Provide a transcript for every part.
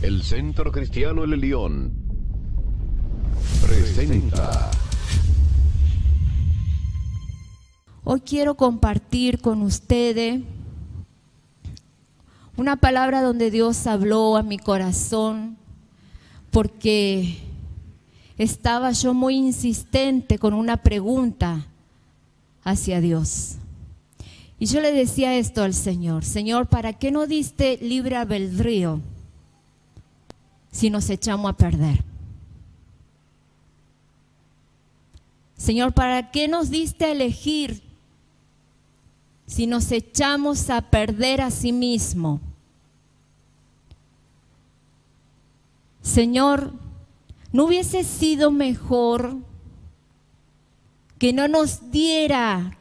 El Centro Cristiano El León presenta. Hoy quiero compartir con ustedes una palabra donde Dios habló a mi corazón, porque estaba yo muy insistente con una pregunta hacia Dios. Y yo le decía esto al Señor: Señor, ¿para qué no diste libre albedrío si nos echamos a perder? Señor, ¿para qué nos diste a elegir si nos echamos a perder a sí mismo? Señor, ¿no hubiese sido mejor que no nos diera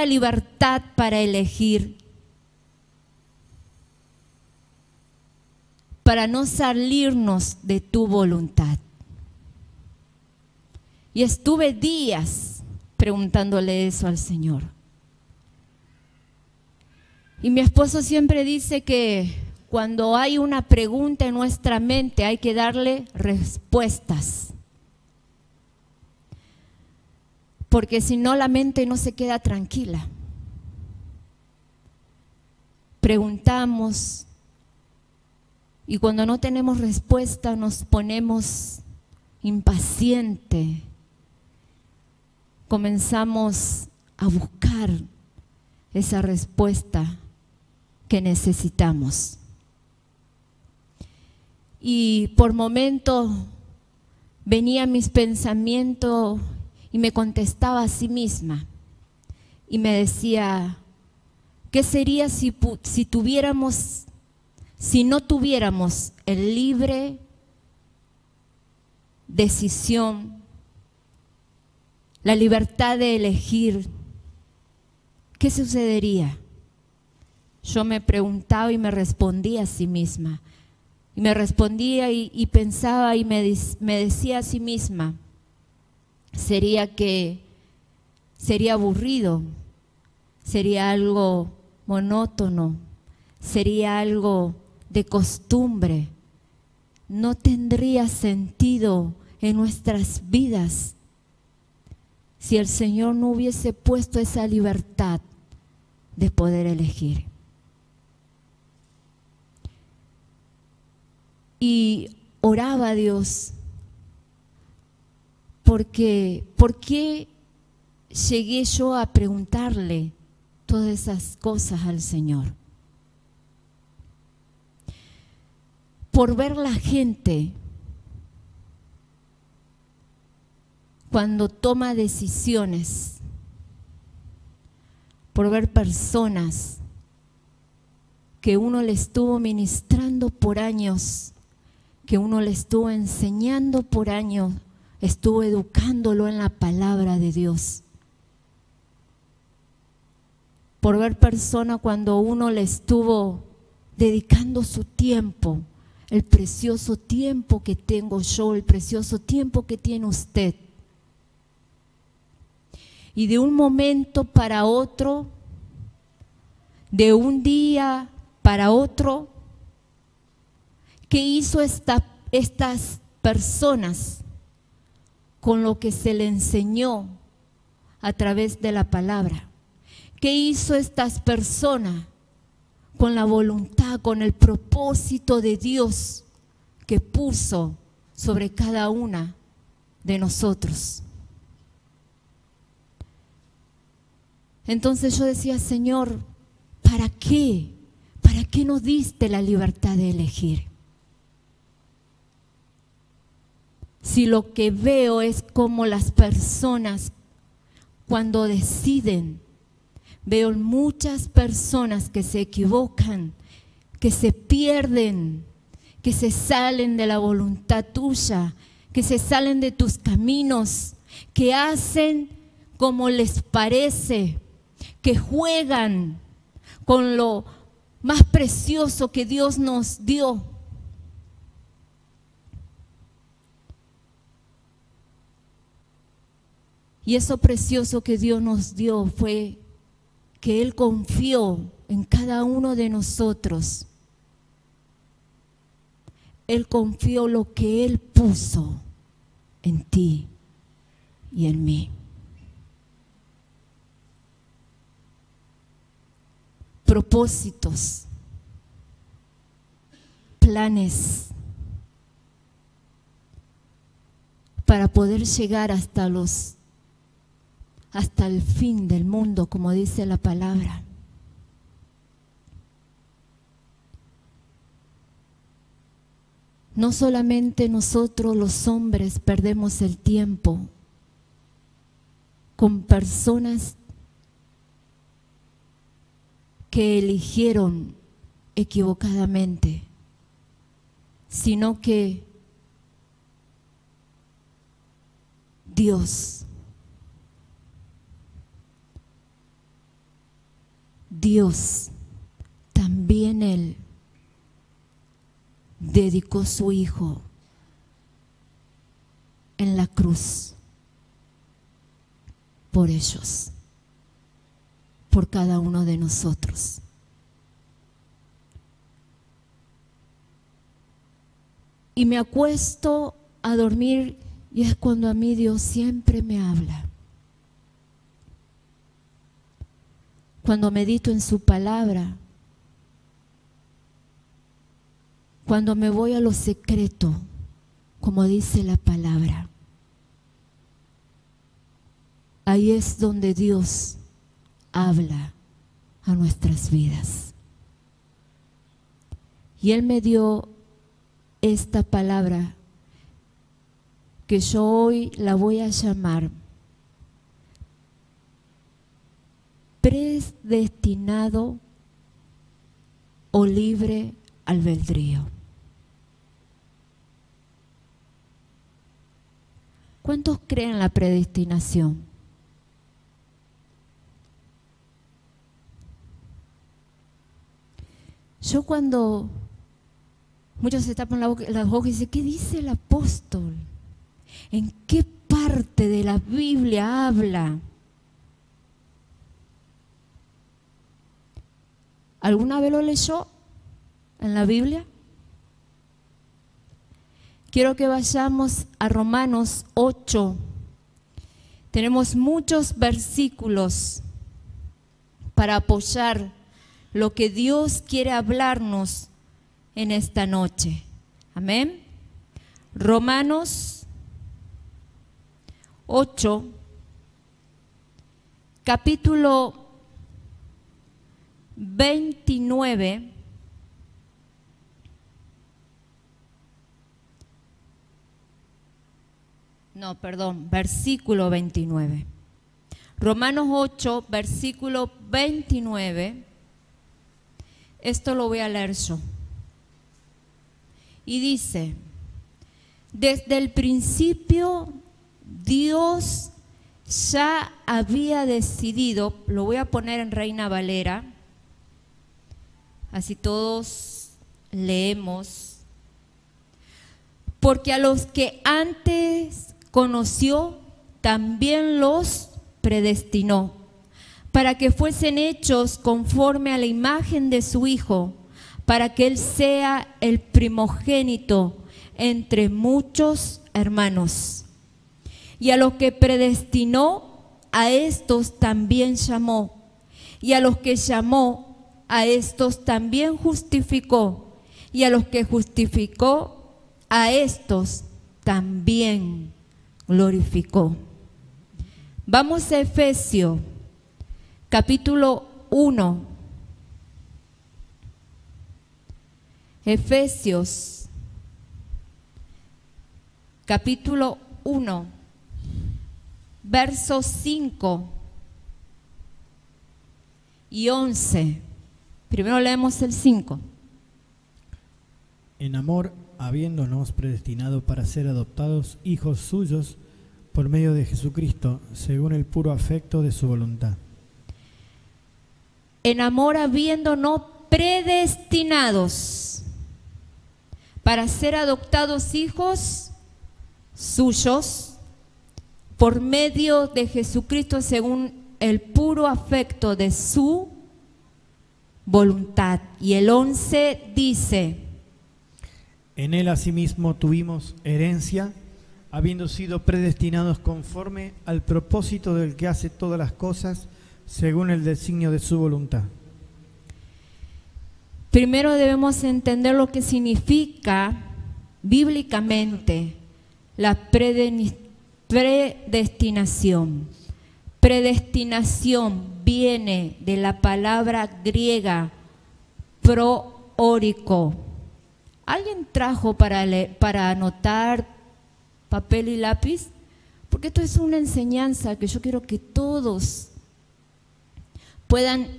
libertad para elegir, para no salirnos de tu voluntad? Y estuve días preguntándole eso al Señor. Y mi esposo siempre dice que cuando hay una pregunta en nuestra mente hay que darle respuestas, porque si no la mente no se queda tranquila. Preguntamos y cuando no tenemos respuesta nos ponemos impacientes, comenzamos a buscar esa respuesta que necesitamos. Y por momentos venía mis pensamientos y me contestaba a sí misma y me decía: ¿qué sería si no tuviéramos el libre decisión, la libertad de elegir? ¿Qué sucedería? Yo me preguntaba y me respondía a sí misma. Y me respondía y pensaba y me decía a sí misma: sería aburrido, sería algo monótono, sería algo de costumbre, no tendría sentido en nuestras vidas si el Señor no hubiese puesto esa libertad de poder elegir. Y oraba a Dios, porque ¿por qué llegué yo a preguntarle todas esas cosas al Señor? Por ver la gente cuando toma decisiones, por ver personas que uno le estuvo ministrando por años, que uno le estuvo enseñando por años, estuvo educándolo en la palabra de Dios. Por ver personas cuando uno le estuvo dedicando su tiempo, el precioso tiempo que tengo yo, el precioso tiempo que tiene usted. Y de un momento para otro, de un día para otro, ¿qué hizo estas personas con lo que se le enseñó a través de la palabra? ¿Qué hizo estas personas con la voluntad, con el propósito de Dios que puso sobre cada una de nosotros? Entonces yo decía: Señor, ¿para qué? ¿Para qué nos diste la libertad de elegir? Si lo que veo es como las personas cuando deciden, veo muchas personas que se equivocan, que se pierden, que se salen de la voluntad tuya, que se salen de tus caminos, que hacen como les parece, que juegan con lo más precioso que Dios nos dio. Y eso precioso que Dios nos dio fue que Él confió en cada uno de nosotros Él confió lo que Él puso en ti y en mí. Propósitos, planes para poder llegar hasta el fin del mundo, como dice la palabra. No solamente nosotros los hombres perdemos el tiempo con personas que eligieron equivocadamente, sino que Dios también Él dedicó su Hijo en la cruz por ellos, por cada uno de nosotros. Y me acuesto a dormir y es cuando a mí Dios siempre me habla. Cuando medito en su palabra, cuando me voy a lo secreto, como dice la palabra, ahí es donde Dios habla a nuestras vidas. Y Él me dio esta palabra que yo hoy la voy a llamar predestinado o libre albedrío. ¿Cuántos creen en la predestinación? Yo cuando muchos se tapan las ojos y dicen, ¿qué dice el apóstol? ¿En qué parte de la Biblia habla? ¿Alguna vez lo leyó en la Biblia? Quiero que vayamos a Romanos 8. Tenemos muchos versículos para apoyar lo que Dios quiere hablarnos en esta noche. Amén. Romanos 8, capítulo 29. No, perdón, versículo 29. Romanos 8, versículo 29. Esto lo voy a leer yo. Y dice, desde el principio Dios ya había decidido, lo voy a poner en Reina Valera, así todos leemos, porque a los que antes conoció, también los predestinó, para que fuesen hechos conforme a la imagen de su Hijo, para que Él sea el primogénito entre muchos hermanos. Y a los que predestinó, a estos también llamó. Y a los que llamó, a estos también justificó. Y a los que justificó, a estos también glorificó. Vamos a Efesios, capítulo 1. Efesios, capítulo 1, versos 5 y 11. Primero leemos el 5. En amor, habiéndonos predestinado para ser adoptados hijos suyos por medio de Jesucristo, según el puro afecto de su voluntad. En amor, habiéndonos predestinados para ser adoptados hijos suyos por medio de Jesucristo, según el puro afecto de su voluntad. Y el 11 dice, En él asimismo tuvimos herencia, habiendo sido predestinados conforme al propósito del que hace todas las cosas según el designio de su voluntad. Primero debemos entender lo que significa bíblicamente la predestinación. Predestinación viene de la palabra griega proórico. ¿Alguien trajo para anotar papel y lápiz? Porque esto es una enseñanza que yo quiero que todos puedan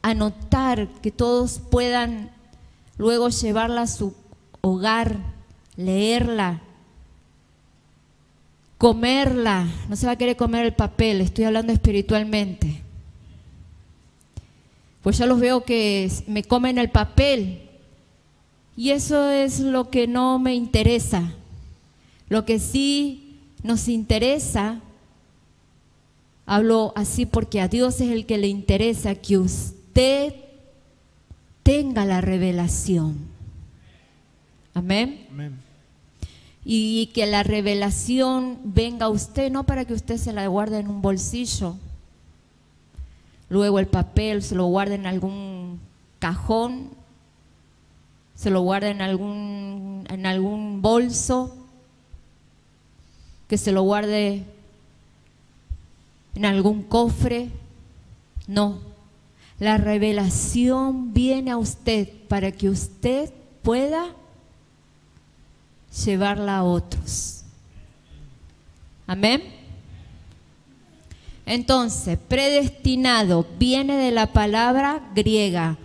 anotar, que todos puedan luego llevarla a su hogar, leerla, comerla. No se va a querer comer el papel, estoy hablando espiritualmente. Pues ya los veo que me comen el papel y eso es lo que no me interesa. Lo que sí nos interesa, hablo así porque a Dios es el que le interesa que usted tenga la revelación. Amén. Amén. Y que la revelación venga a usted, no para que usted se la guarde en un bolsillo, luego el papel se lo guarde en algún cajón, se lo guarde en algún bolso, que se lo guarde en algún cofre. No, la revelación viene a usted para que usted pueda llevarla a otros. Amén. Entonces, predestinado viene de la palabra griega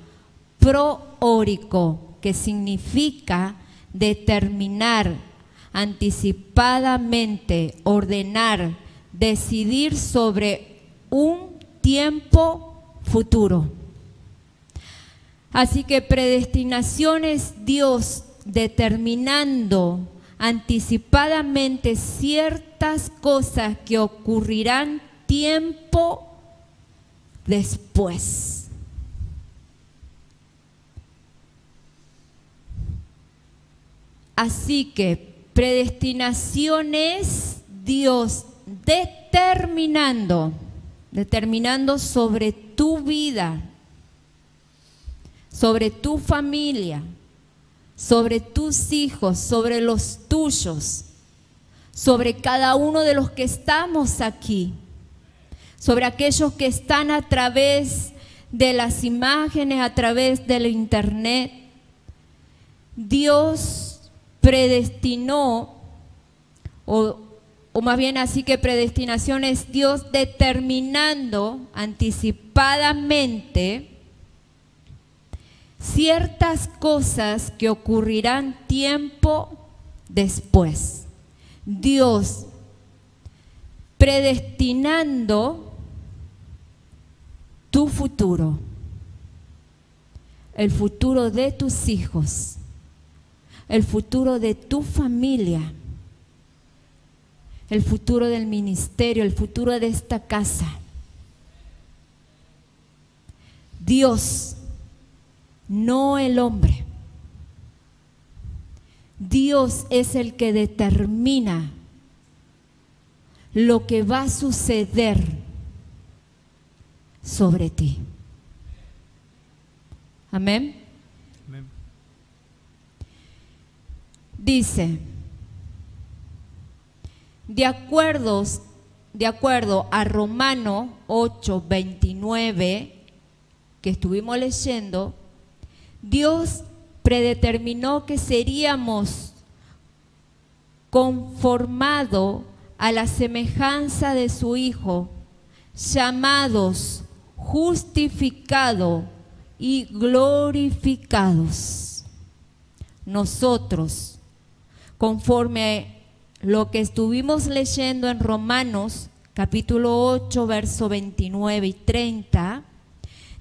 proórico, que significa determinar, anticipadamente, ordenar, decidir sobre un tiempo futuro. Así que predestinación es Dios determinando anticipadamente ciertas cosas que ocurrirán tiempo después. Así que predestinación es Dios determinando sobre tu vida, sobre tu familia, sobre tus hijos, sobre los tuyos, sobre cada uno de los que estamos aquí, sobre aquellos que están a través de las imágenes, a través del internet. Dios predestinó, o más bien así que predestinación es Dios determinando anticipadamente ciertas cosas que ocurrirán tiempo después. Dios predestinando tu futuro, el futuro de tus hijos, el futuro de tu familia, el futuro del ministerio, el futuro de esta casa. Dios, no el hombre. Dios es el que determina lo que va a suceder sobre ti. Amén. Amén. Dice, de acuerdo a Romano 8:29 que estuvimos leyendo, Dios predeterminó que seríamos conformados a la semejanza de su Hijo, llamados, justificados y glorificados. Nosotros, conforme lo que estuvimos leyendo en Romanos capítulo 8, verso 29 y 30,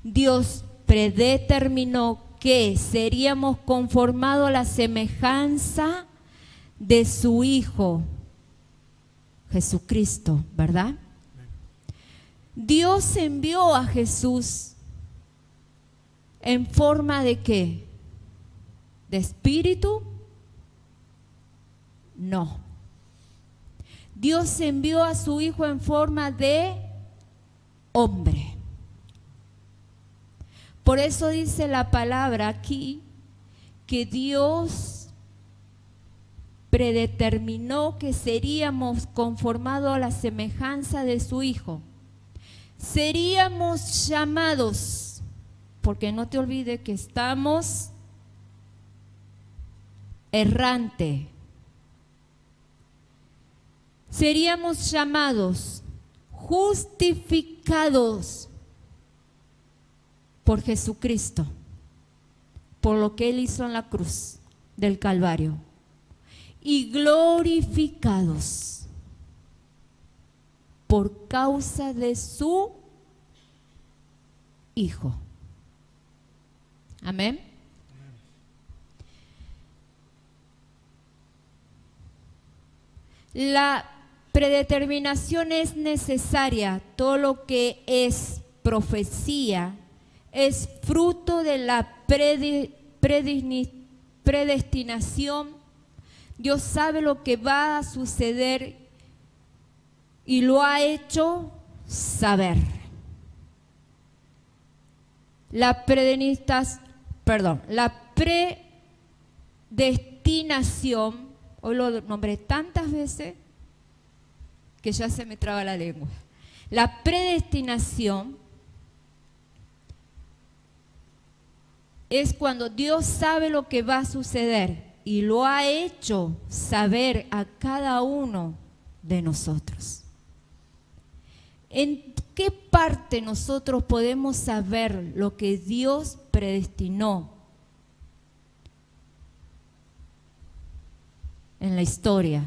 Dios predeterminó que seríamos conformados a la semejanza de su Hijo, Jesucristo, ¿verdad? Dios envió a Jesús en forma de ¿qué? De espíritu No. Dios envió a su Hijo en forma de hombre. Por eso dice la palabra aquí que Dios predeterminó que seríamos conformados a la semejanza de su Hijo. Seríamos llamados, porque no te olvides que estamos errante. Seríamos llamados, justificados por Jesucristo, por lo que Él hizo en la cruz del Calvario, y glorificados por causa de su Hijo. Amén. La predeterminación es necesaria. Todo lo que es profecía es fruto de la predestinación. Dios sabe lo que va a suceder y lo ha hecho saber. La predestinación, hoy lo nombré tantas veces que ya se me traba la lengua. La predestinación es cuando Dios sabe lo que va a suceder y lo ha hecho saber a cada uno de nosotros. ¿En qué parte nosotros podemos saber lo que Dios predestinó en la historia?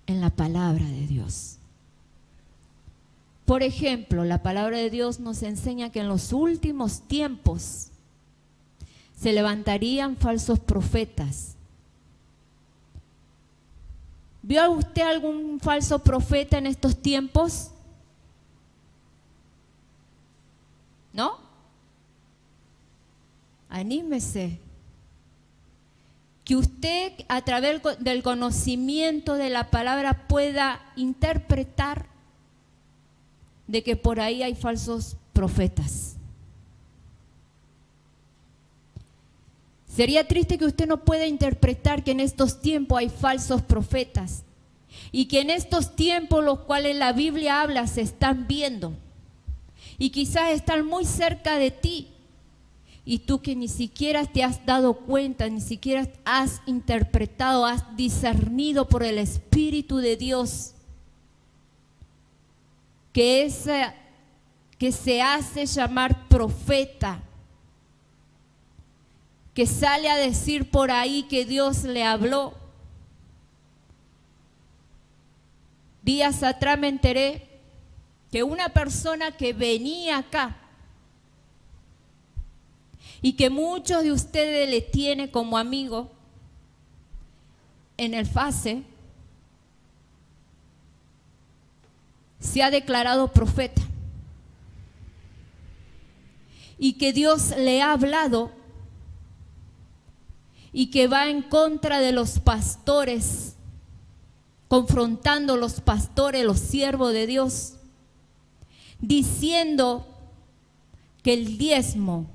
En la palabra de Dios. Por ejemplo, la palabra de Dios nos enseña que en los últimos tiempos se levantarían falsos profetas. ¿Vio usted algún falso profeta en estos tiempos? ¿No? Anímese. Que usted a través del conocimiento de la palabra pueda interpretar de que por ahí hay falsos profetas. Sería triste que usted no pueda interpretar que en estos tiempos hay falsos profetas y que en estos tiempos los cuales la Biblia habla se están viendo y quizás están muy cerca de ti y tú que ni siquiera te has dado cuenta, ni siquiera has interpretado, has discernido por el Espíritu de Dios que se hace llamar profeta, que sale a decir por ahí que Dios le habló. Días atrás me enteré que una persona que venía acá y que muchos de ustedes le tienen como amigo en el FACE, se ha declarado profeta y que Dios le ha hablado y que va en contra de los pastores, confrontando a los pastores, los siervos de Dios, diciendo que el diezmo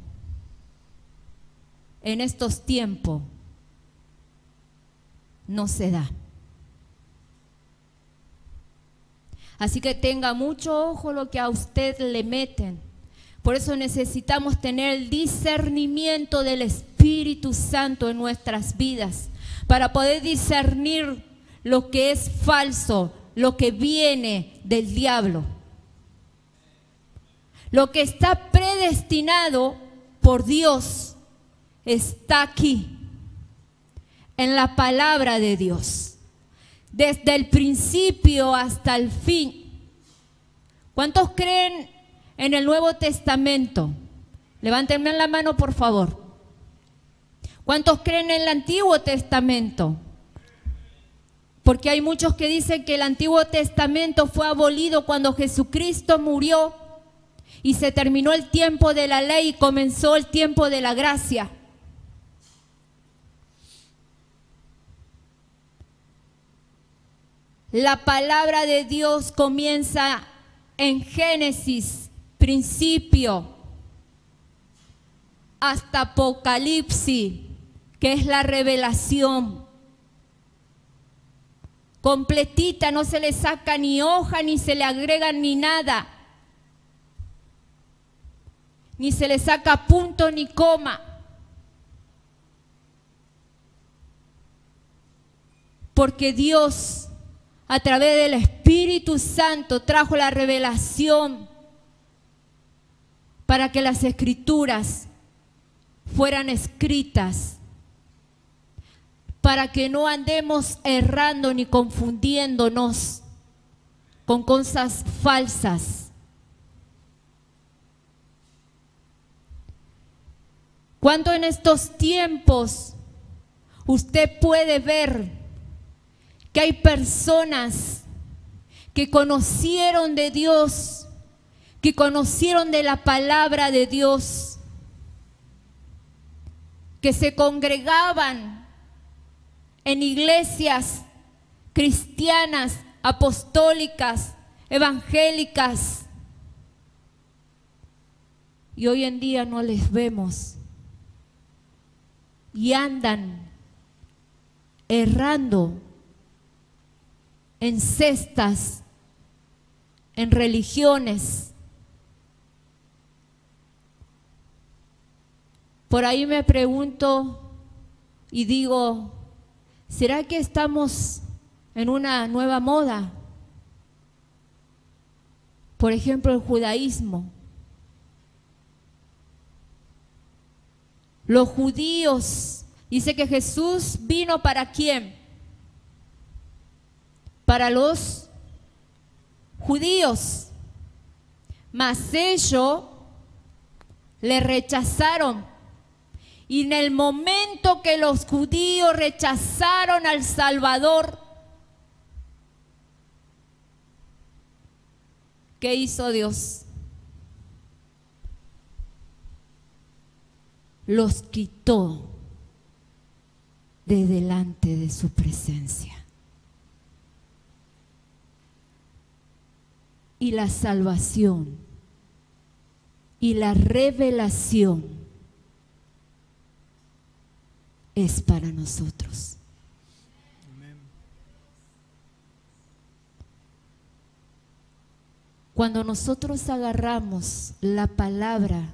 en estos tiempos no se da. Así que tenga mucho ojo lo que a usted le meten. Por eso necesitamos tener el discernimiento del Espíritu Santo en nuestras vidas, para poder discernir lo que es falso, lo que viene del diablo. Lo que está predestinado por Dios está aquí, en la palabra de Dios, desde el principio hasta el fin. ¿Cuántos creen en el Nuevo Testamento? Levántenme la mano, por favor. ¿Cuántos creen en el Antiguo Testamento? Porque hay muchos que dicen que el Antiguo Testamento fue abolido cuando Jesucristo murió y se terminó el tiempo de la ley y comenzó el tiempo de la gracia. La palabra de Dios comienza en Génesis, principio, hasta Apocalipsis, que es la revelación. Completita, no se le saca ni hoja, ni se le agrega ni nada. Ni se le saca punto ni coma. Porque Dios, a través del Espíritu Santo, trajo la revelación para que las Escrituras fueran escritas, para que no andemos errando ni confundiéndonos con cosas falsas. Cuando en estos tiempos usted puede ver que hay personas que conocieron de Dios, que conocieron de la palabra de Dios, que se congregaban en iglesias cristianas, apostólicas, evangélicas, y hoy en día no les vemos y andan errando en sectas, en religiones. Por ahí me pregunto y digo, ¿será que estamos en una nueva moda? Por ejemplo, el judaísmo. Los judíos, dice que Jesús vino ¿para quién? Para los judíos. Mas ellos le rechazaron. Y en el momento que los judíos rechazaron al Salvador, ¿qué hizo Dios? Los quitó de delante de su presencia. Y la salvación y la revelación es para nosotros. Amén. Cuando nosotros agarramos la palabra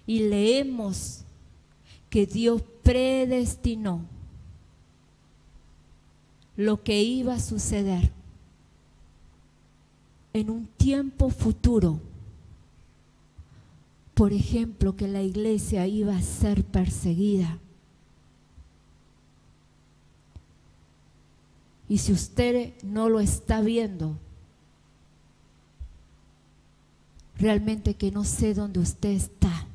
y leemos que Dios predestinó lo que iba a suceder en un tiempo futuro, por ejemplo, que la iglesia iba a ser perseguida. Y si usted no lo está viendo, realmente que no sé dónde usted está.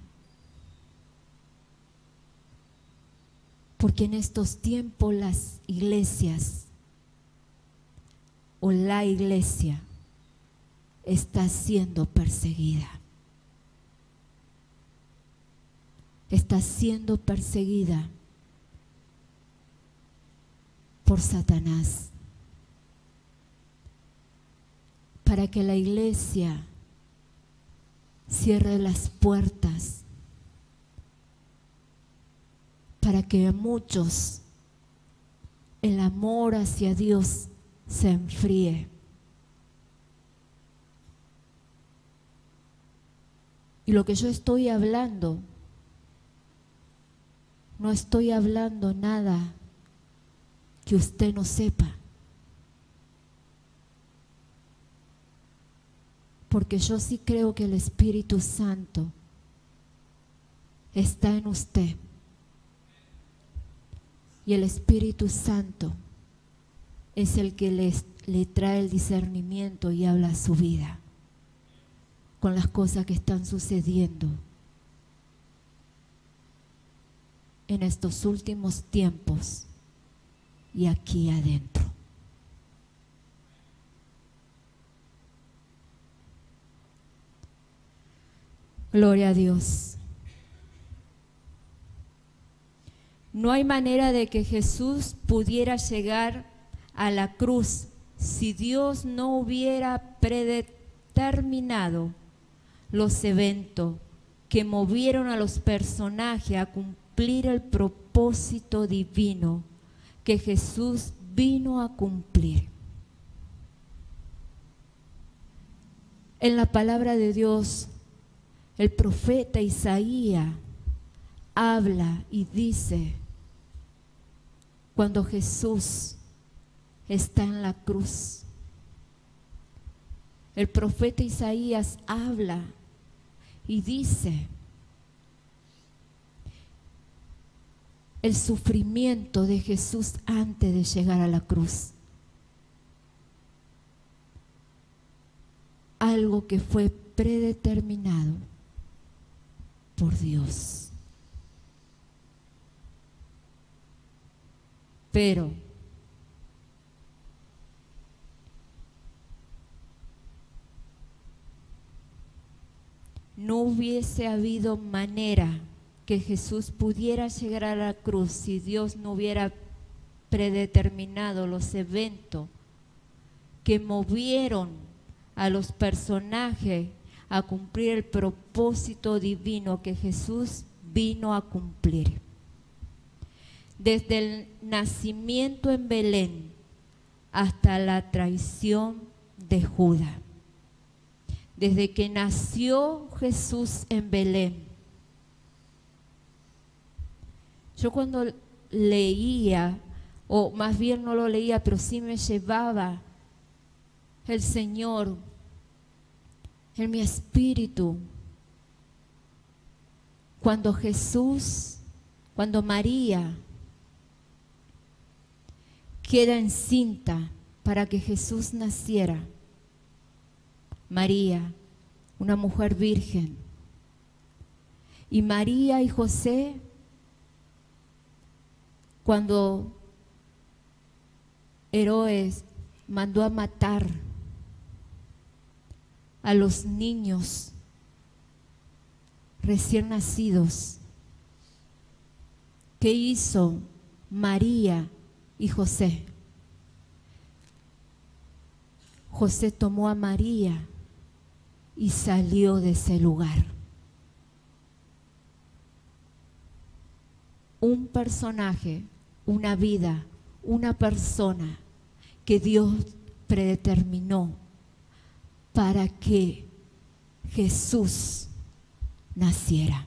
Porque en estos tiempos las iglesias o la iglesia está siendo perseguida. Está siendo perseguida por Satanás, para que la iglesia cierre las puertas, para que a muchos el amor hacia Dios se enfríe. Y lo que yo estoy hablando, no estoy hablando nada que usted no sepa. Porque yo sí creo que el Espíritu Santo está en usted. Y el Espíritu Santo es el que le trae el discernimiento y habla a su vida con las cosas que están sucediendo en estos últimos tiempos y aquí adentro. Gloria a Dios. No hay manera de que Jesús pudiera llegar a la cruz si Dios no hubiera predeterminado los eventos que movieron a los personajes a cumplir el propósito divino que Jesús vino a cumplir. En la palabra de Dios, el profeta Isaías habla y dice, cuando Jesús está en la cruz, el profeta Isaías habla y dice el sufrimiento de Jesús antes de llegar a la cruz. Algo que fue predeterminado por Dios. Pero no hubiese habido manera que Jesús pudiera llegar a la cruz si Dios no hubiera predeterminado los eventos que movieron a los personajes a cumplir el propósito divino que Jesús vino a cumplir. Desde el nacimiento en Belén hasta la traición de Judas. Desde que nació Jesús en Belén. Yo cuando leía, o más bien no lo leía, pero sí me llevaba el Señor en mi espíritu. Cuando María queda encinta para que Jesús naciera. María, una mujer virgen. Y María y José, cuando Herodes mandó a matar a los niños recién nacidos, ¿qué hizo María y José? José tomó a María y salió de ese lugar. Un personaje, una vida, una persona que Dios predeterminó para que Jesús naciera.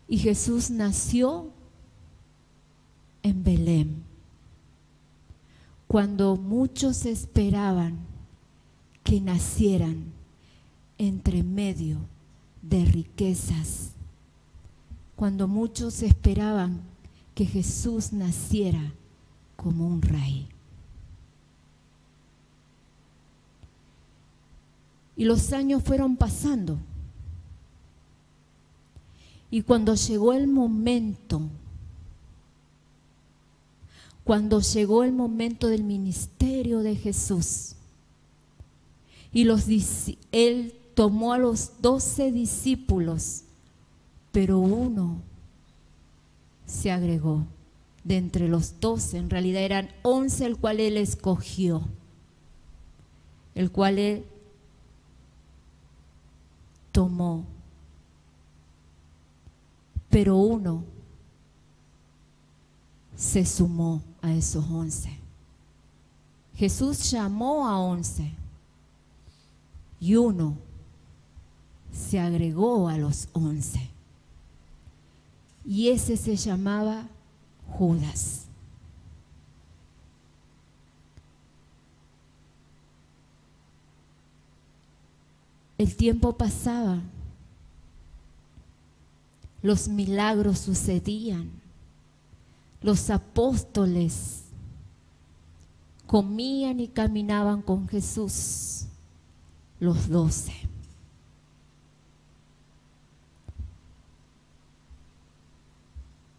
Y Jesús nació en Belén, cuando muchos esperaban que nacieran entre medio de riquezas, cuando muchos esperaban que Jesús naciera como un rey. Y los años fueron pasando. Y cuando llegó el momento del ministerio de Jesús, y Él tomó a los 12 discípulos, pero uno se agregó de entre los 12, en realidad eran 11 el cual Él escogió, el cual Él tomó, pero uno se sumó a esos 11. Jesús llamó a 11 y uno se agregó a los 11, y ese se llamaba Judas. El tiempo pasaba, los milagros sucedían, los apóstoles comían y caminaban con Jesús, los 12.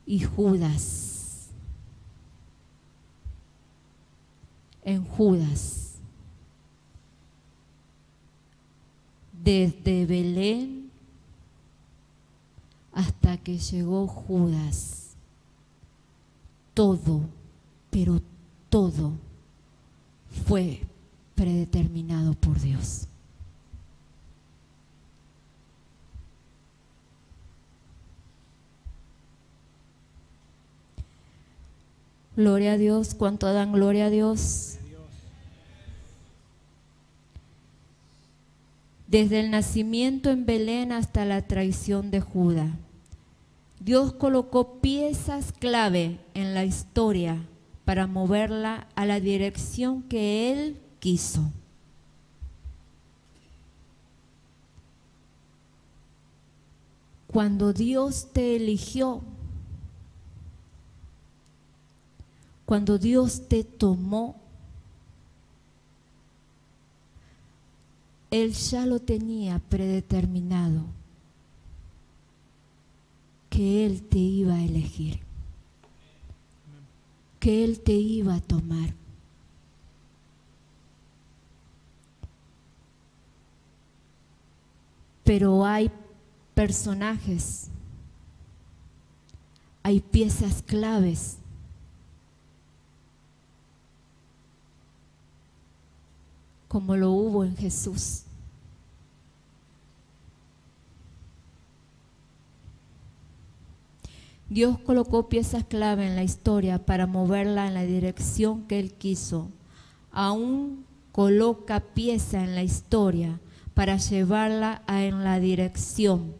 Y Judas, en Judas, desde Belén hasta que llegó Judas, todo, pero todo fue predeterminado por Dios. Gloria a Dios. ¿Cuánto dan gloria a Dios? Desde el nacimiento en Belén hasta la traición de Judas, Dios colocó piezas clave en la historia para moverla a la dirección que Él quiso. Cuando Dios te eligió, cuando Dios te tomó, Él ya lo tenía predeterminado, que Él te iba a elegir, que Él te iba a tomar. Pero hay personajes, hay piezas claves como lo hubo en Jesús. Dios colocó piezas clave en la historia para moverla en la dirección que Él quiso. Aún coloca piezas en la historia para llevarla en la dirección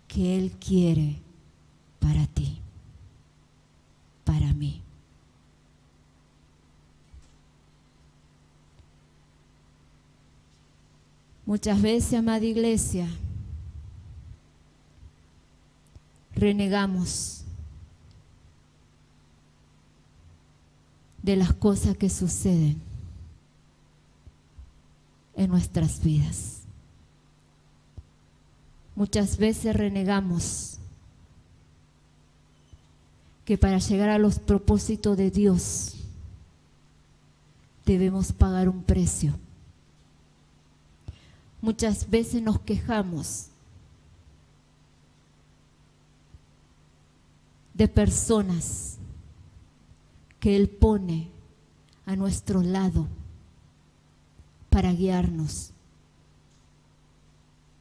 que Él quiere para ti, para mí. Muchas veces, amada iglesia, renegamos de las cosas que suceden en nuestras vidas. Muchas veces renegamos que para llegar a los propósitos de Dios debemos pagar un precio. Muchas veces nos quejamos de personas que Él pone a nuestro lado para guiarnos,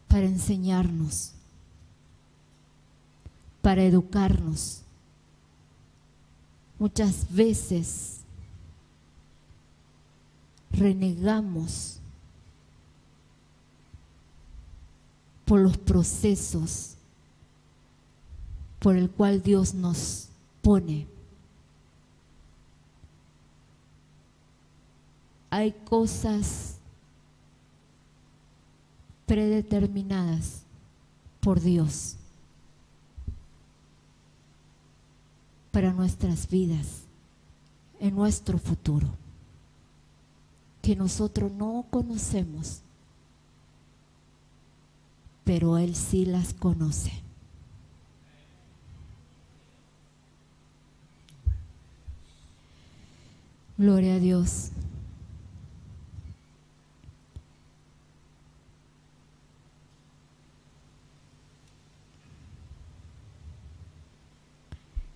para enseñarnos, para educarnos. Muchas veces renegamos por los procesos por el cual Dios nos pone. Hay cosas predeterminadas por Dios para nuestras vidas, en nuestro futuro, que nosotros no conocemos, pero Él sí las conoce. Gloria a Dios.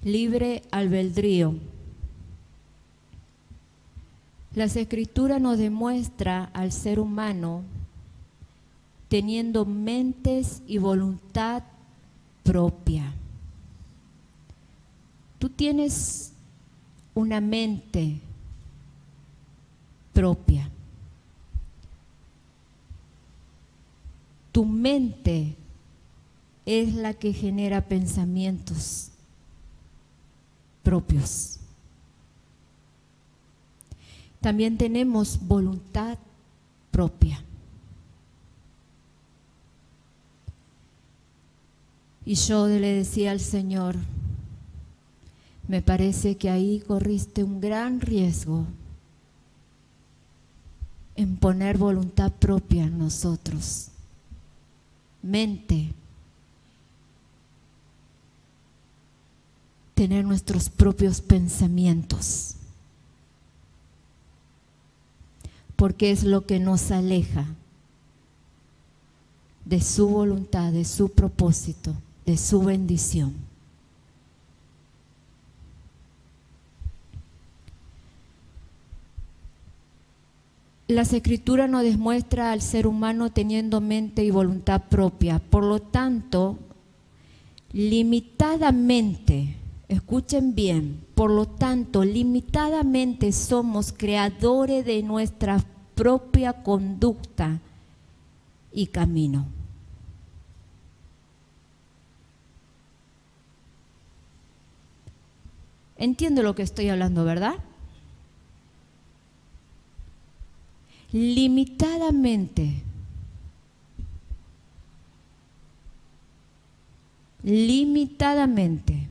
Libre albedrío. Las Escrituras nos demuestra al ser humano teniendo mentes y voluntad propia. Tú tienes una mente propia. Tu mente es la que genera pensamientos propios. También tenemos voluntad propia. Y yo le decía al Señor, me parece que ahí corriste un gran riesgo en poner voluntad propia en nosotros, mente, tener nuestros propios pensamientos, porque es lo que nos aleja de su voluntad, de su propósito, de su bendición. las Escrituras nos demuestra al ser humano teniendo mente y voluntad propia. Por lo tanto, limitadamente, escuchen bien, por lo tanto, limitadamente somos creadores de nuestra propia conducta y camino. Entiendo lo que estoy hablando, ¿verdad? Limitadamente. Limitadamente.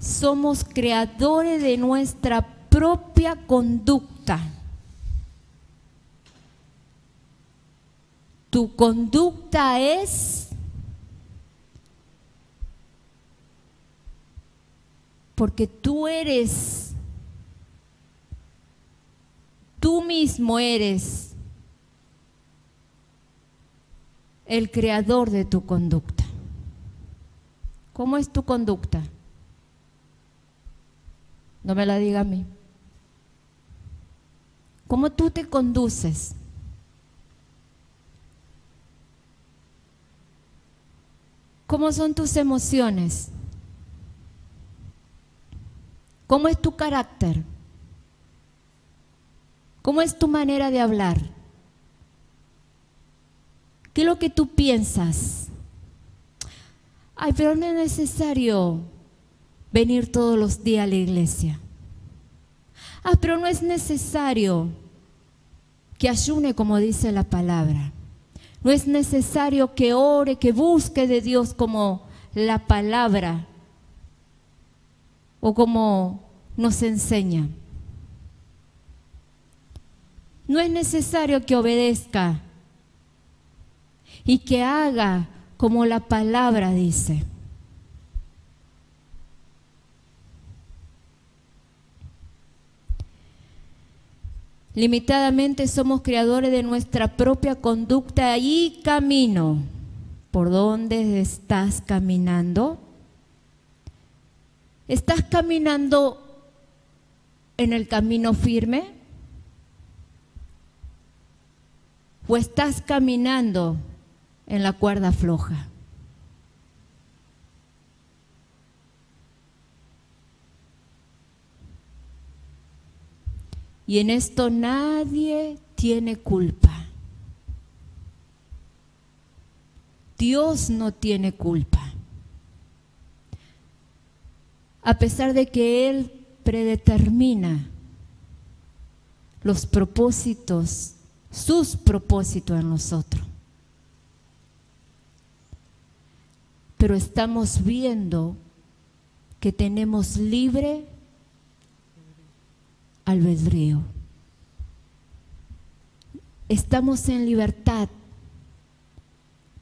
Somos creadores de nuestra propia conducta. Tu conducta es porque tú mismo eres el creador de tu conducta. ¿Cómo es tu conducta? No me la diga a mí. ¿Cómo tú te conduces? ¿Cómo son tus emociones? ¿Cómo es tu carácter? ¿Cómo es tu manera de hablar? ¿Qué es lo que tú piensas? Ay, pero no es necesario venir todos los días a la iglesia. Ah, pero no es necesario que ayune como dice la palabra. No es necesario que ore, que busque de Dios como la palabra o como nos enseña. No es necesario que obedezca y que haga como la palabra dice. Limitadamente somos creadores de nuestra propia conducta y camino. ¿Por dónde estás caminando? ¿Estás caminando en el camino firme? ¿O estás caminando en la cuerda floja? Y en esto nadie tiene culpa. Dios no tiene culpa. A pesar de que Él predetermina los propósitos, sus propósitos en nosotros. Pero estamos viendo que tenemos libre albedrío. Estamos en libertad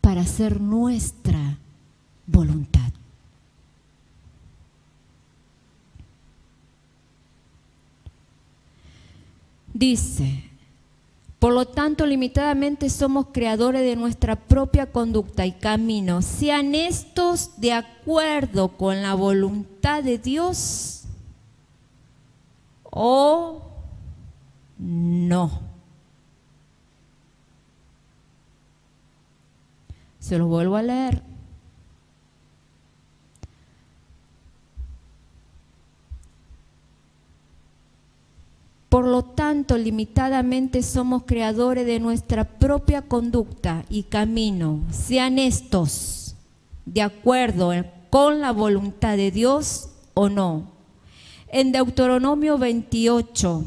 para hacer nuestra voluntad. Dice, por lo tanto, limitadamente somos creadores de nuestra propia conducta y camino. Sean estos de acuerdo con la voluntad de Dios o no. Se lo vuelvo a leer. Por lo tanto, limitadamente somos creadores de nuestra propia conducta y camino. Sean estos de acuerdo con la voluntad de Dios o no. En Deuteronomio 28.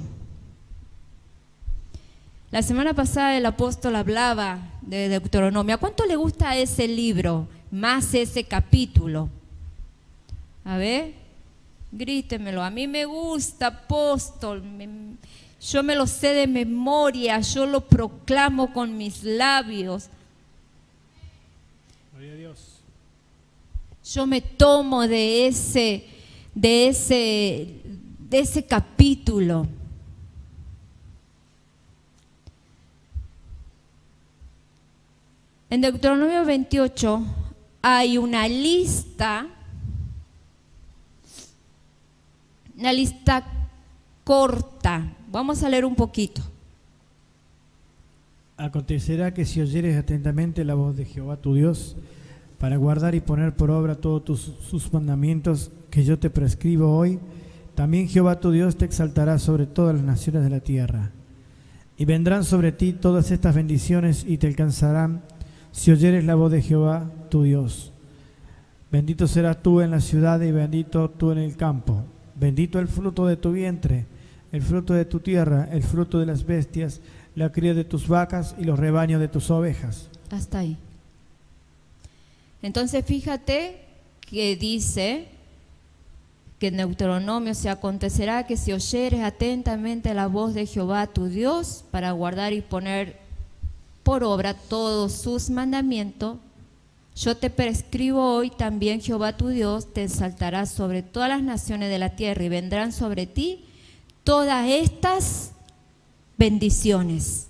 La semana pasada el apóstol hablaba de Deuteronomio. ¿A cuánto le gusta ese libro? Más ese capítulo. A ver. Grítemelo, a mí me gusta, apóstol, yo me lo sé de memoria, yo lo proclamo con mis labios. Gloria a Dios. Yo me tomo de ese capítulo. En Deuteronomio 28 hay una lista corta Vamos a leer un poquito. Acontecerá que si oyeres atentamente la voz de Jehová tu Dios, para guardar y poner por obra todos sus mandamientos que yo te prescribo hoy, también Jehová tu Dios te exaltará sobre todas las naciones de la tierra. Y vendrán sobre ti todas estas bendiciones y te alcanzarán si oyeres la voz de Jehová tu Dios. Bendito serás tú en la ciudad y bendito tú en el campo. Bendito el fruto de tu vientre, el fruto de tu tierra, el fruto de las bestias, la cría de tus vacas y los rebaños de tus ovejas. Hasta ahí. Entonces fíjate que dice que en Deuteronomio se acontecerá que si oyeres atentamente la voz de Jehová tu Dios para guardar y poner por obra todos sus mandamientos, yo te prescribo hoy, también Jehová tu Dios te exaltará sobre todas las naciones de la tierra y vendrán sobre ti todas estas bendiciones.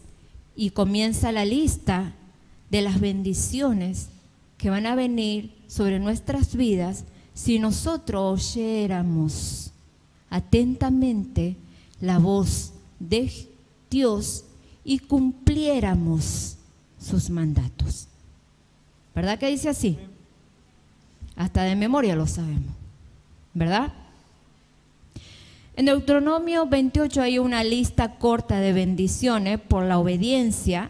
Y comienza la lista de las bendiciones que van a venir sobre nuestras vidas si nosotros oyéramos atentamente la voz de Dios y cumpliéramos sus mandatos. ¿Verdad que dice así? Hasta de memoria lo sabemos, ¿verdad? En Deuteronomio 28 hay una lista corta de bendiciones por la obediencia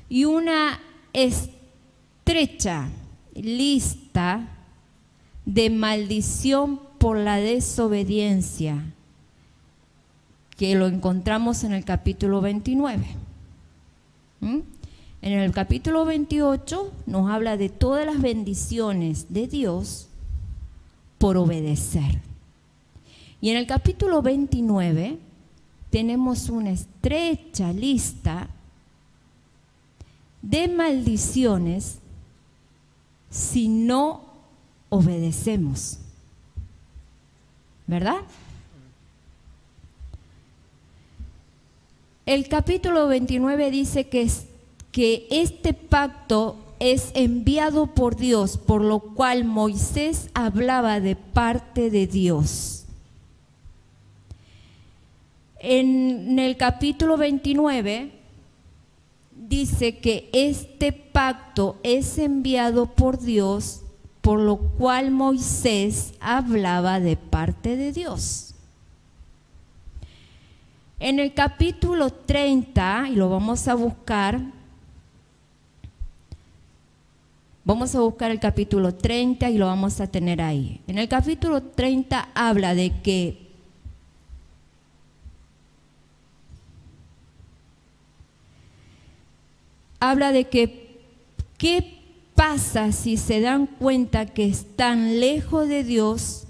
y una estrecha lista de maldición por la desobediencia, que lo encontramos en el capítulo 29. En el capítulo 28 nos habla de todas las bendiciones de Dios por obedecer. Y en el capítulo 29 tenemos una estrecha lista de maldiciones si no obedecemos, ¿verdad? El capítulo 29 dice que este pacto es enviado por Dios, por lo cual Moisés hablaba de parte de Dios. En el capítulo 29 dice que este pacto es enviado por Dios, por lo cual Moisés hablaba de parte de Dios. En el capítulo 30, y lo vamos a buscar el capítulo 30 y lo vamos a tener ahí. En el capítulo 30 habla de que qué pasa si se dan cuenta que están lejos de Dios,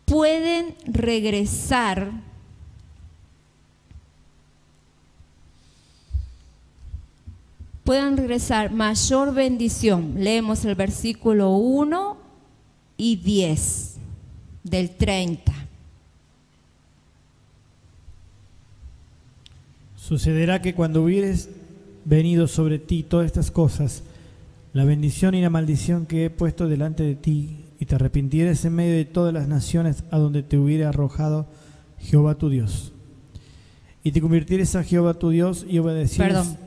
pueden regresar mayor bendición. Leemos el versículo 1 y 10 del 30. Sucederá que cuando hubieres venido sobre ti todas estas cosas, la bendición y la maldición que he puesto delante de ti, y te arrepintieres en medio de todas las naciones a donde te hubiere arrojado Jehová tu Dios, y te convirtieres a Jehová tu Dios y obedecieres. Perdón,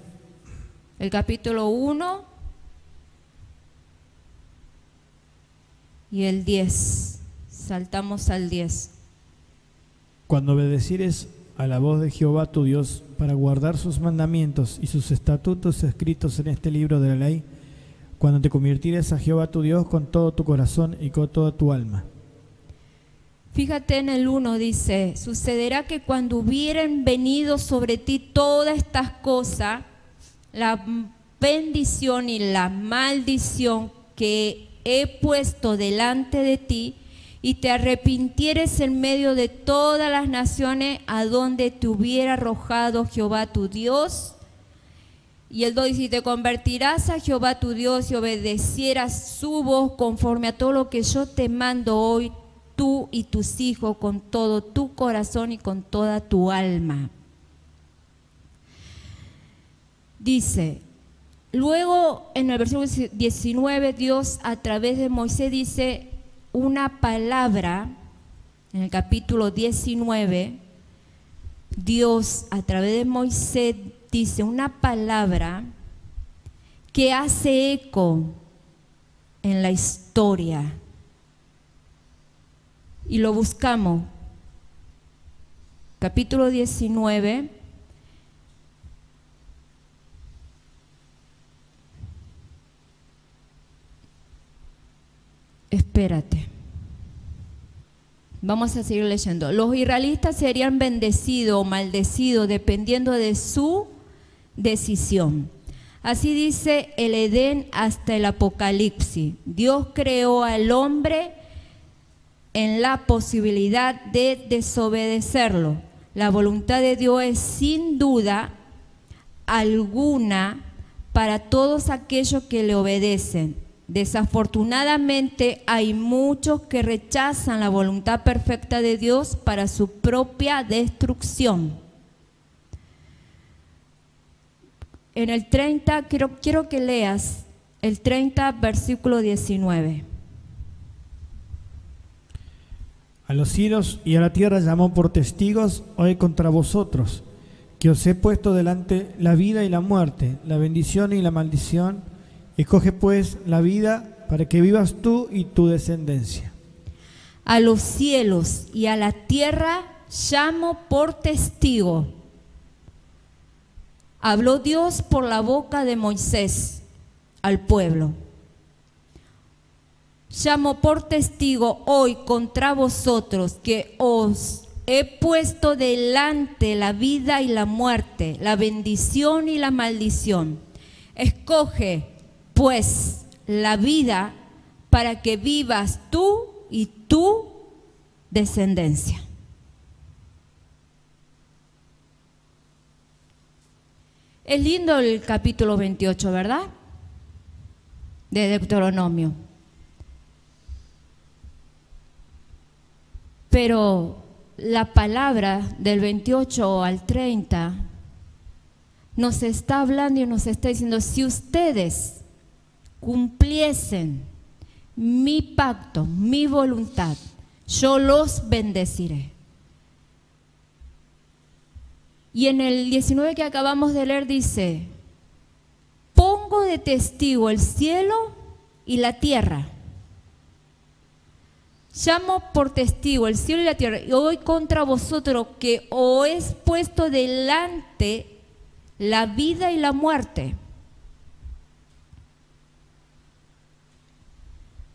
el capítulo 1 y el 10, saltamos al 10. Cuando obedecieres a la voz de Jehová tu Dios para guardar sus mandamientos y sus estatutos escritos en este libro de la ley, cuando te convirtieres a Jehová tu Dios con todo tu corazón y con toda tu alma. Fíjate en el 1, dice, sucederá que cuando hubieren venido sobre ti todas estas cosas, la bendición y la maldición que he puesto delante de ti, y te arrepintieres en medio de todas las naciones a donde te hubiera arrojado Jehová tu Dios. Y el 2 dice, y te convertirás a Jehová tu Dios y obedecieras su voz conforme a todo lo que yo te mando hoy, tú y tus hijos, con todo tu corazón y con toda tu alma. Dice, luego en el versículo 19, Dios a través de Moisés dice una palabra, en el capítulo 19, Dios a través de Moisés dice una palabra que hace eco en la historia. Y lo buscamos. Capítulo 19. Espérate. Vamos a seguir leyendo. Los israelitas serían bendecidos o maldecidos dependiendo de su decisión. Así dice el Edén hasta el Apocalipsis. Dios creó al hombre en la posibilidad de desobedecerlo. La voluntad de Dios es sin duda alguna para todos aquellos que le obedecen. Desafortunadamente hay muchos que rechazan la voluntad perfecta de Dios para su propia destrucción. En el 30, quiero que leas el 30, versículo 19. A los cielos y a la tierra llamó por testigos hoy contra vosotros, que os he puesto delante la vida y la muerte, la bendición y la maldición. Escoge pues la vida para que vivas tú y tu descendencia. A los cielos y a la tierra llamo por testigo. Habló Dios por la boca de Moisés al pueblo. Llamo por testigo hoy contra vosotros que os he puesto delante la vida y la muerte, la bendición y la maldición. Escoge pues la vida para que vivas tú y tu descendencia. Es lindo el capítulo 28, ¿verdad? De Deuteronomio. Pero la palabra del 28 al 30 nos está hablando y nos está diciendo, si ustedes cumpliesen mi pacto, mi voluntad, yo los bendeciré. Y en el 19 que acabamos de leer dice, pongo de testigo el cielo y la tierra. Llamo por testigo el cielo y la tierra, y hoy contra vosotros que os he puesto delante la vida y la muerte.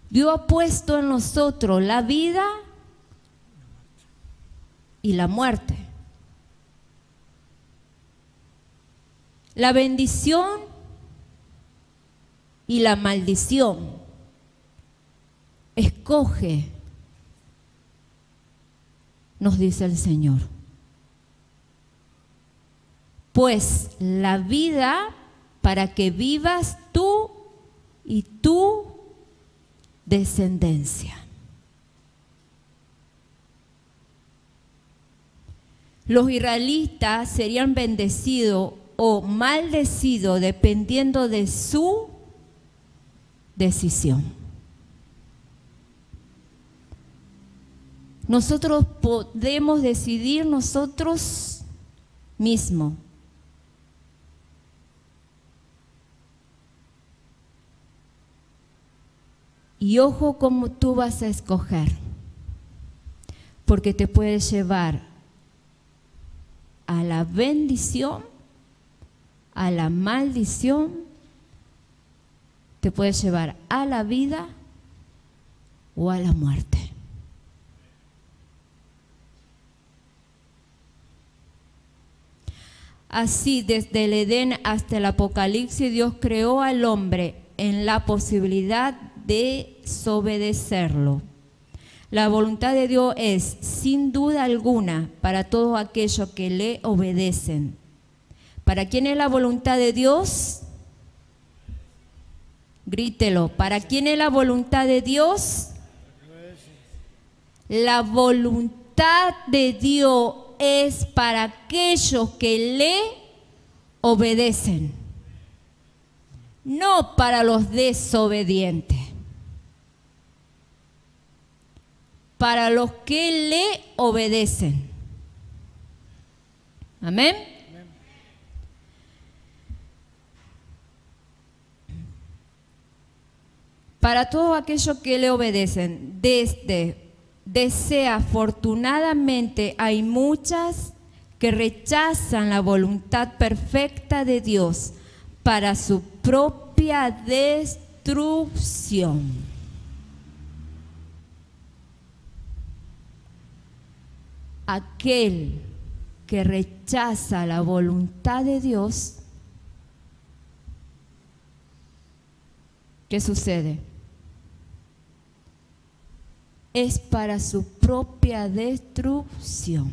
Dios ha puesto en nosotros la vida y la muerte. La bendición y la maldición. Escoge, nos dice el Señor. Pues la vida para que vivas tú y tu descendencia. Los israelitas serían bendecidos o maldecidos dependiendo de su decisión. Nosotros podemos decidir nosotros mismos. Y ojo cómo tú vas a escoger, porque te puedes llevar a la bendición, a la maldición, te puedes llevar a la vida o a la muerte. Así, desde el Edén hasta el Apocalipsis, Dios creó al hombre en la posibilidad de desobedecerlo. La voluntad de Dios es, sin duda alguna, para todos aquellos que le obedecen. ¿Para quién es la voluntad de Dios? Grítelo. ¿Para quién es la voluntad de Dios? La voluntad de Dios es para aquellos que le obedecen, no para los desobedientes. Para los que le obedecen. Amén. Para todos aquellos que le obedecen, desafortunadamente hay muchas que rechazan la voluntad perfecta de Dios para su propia destrucción. Aquel que rechaza la voluntad de Dios, ¿qué sucede? Es para su propia destrucción.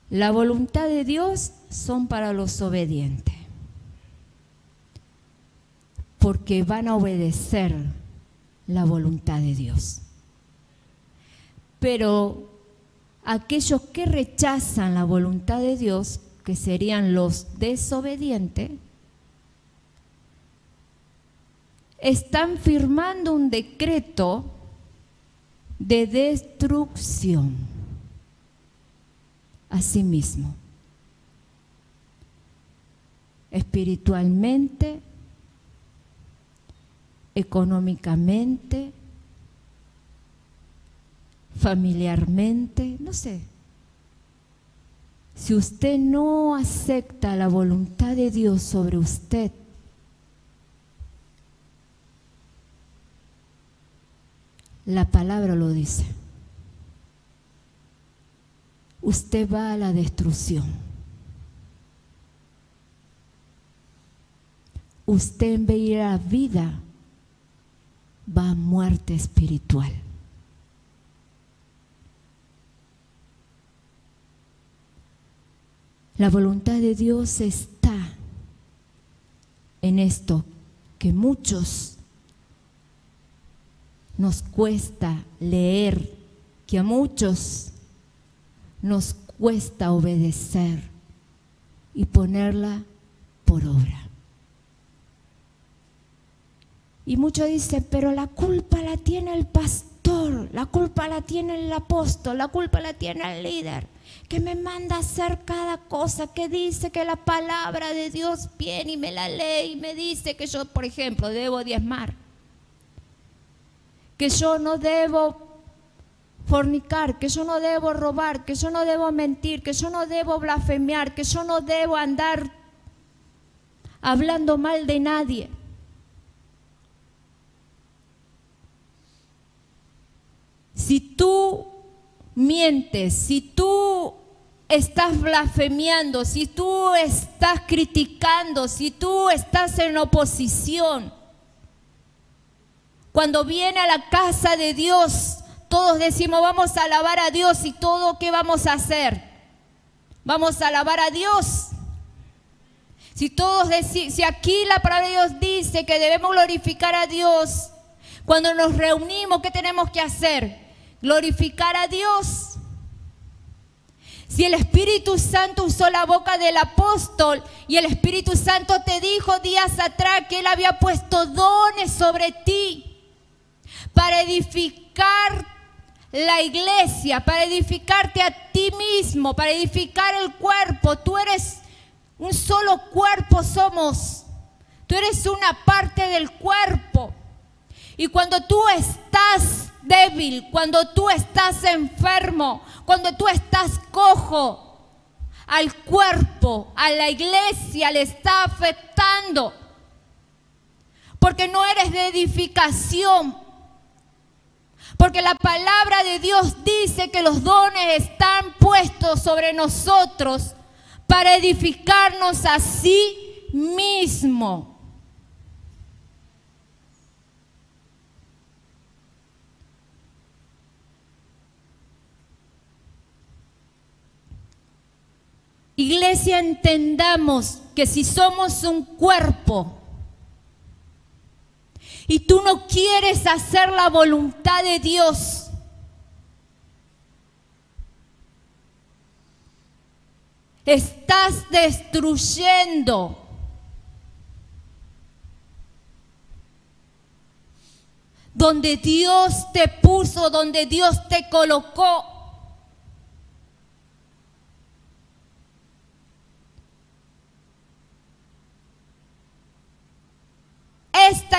La voluntad de Dios son para los obedientes, porque van a obedecer la voluntad de Dios. Pero aquellos que rechazan la voluntad de Dios, que serían los desobedientes, están firmando un decreto de destrucción a sí mismo, espiritualmente, económicamente, familiarmente, no sé. Si usted no acepta la voluntad de Dios sobre usted, la palabra lo dice, usted va a la destrucción. Usted en vez de ir a vida, va a muerte espiritual. La voluntad de Dios está en esto que muchos nos cuesta leer, que a muchos nos cuesta obedecer y ponerla por obra. Y muchos dicen, pero la culpa la tiene el pastor, la culpa la tiene el apóstol, la culpa la tiene el líder, que me manda a hacer cada cosa, que dice que la palabra de Dios viene y me la lee y me dice que yo, por ejemplo, debo diezmar, que yo no debo fornicar, que yo no debo robar, que yo no debo mentir, que yo no debo blasfemiar, que yo no debo andar hablando mal de nadie. Si tú mientes, si tú estás blasfemiando, si tú estás criticando, si tú estás en oposición, cuando viene a la casa de Dios, todos decimos vamos a alabar a Dios, y todo, ¿qué vamos a hacer? Vamos a alabar a Dios. Si aquí la palabra de Dios dice que debemos glorificar a Dios, cuando nos reunimos, ¿qué tenemos que hacer? Glorificar a Dios. Si el Espíritu Santo usó la boca del apóstol y el Espíritu Santo te dijo días atrás que Él había puesto dones sobre ti para edificar la iglesia, para edificarte a ti mismo, para edificar el cuerpo. Tú eres un solo cuerpo, somos. Tú eres una parte del cuerpo. Y cuando tú estás débil, cuando tú estás enfermo, cuando tú estás cojo, al cuerpo, a la iglesia le está afectando, porque no eres de edificación, porque la palabra de Dios dice que los dones están puestos sobre nosotros para edificarnos a sí mismo. Iglesia, entendamos que si somos un cuerpo y tú no quieres hacer la voluntad de Dios, estás destruyendo donde Dios te puso, donde Dios te colocó.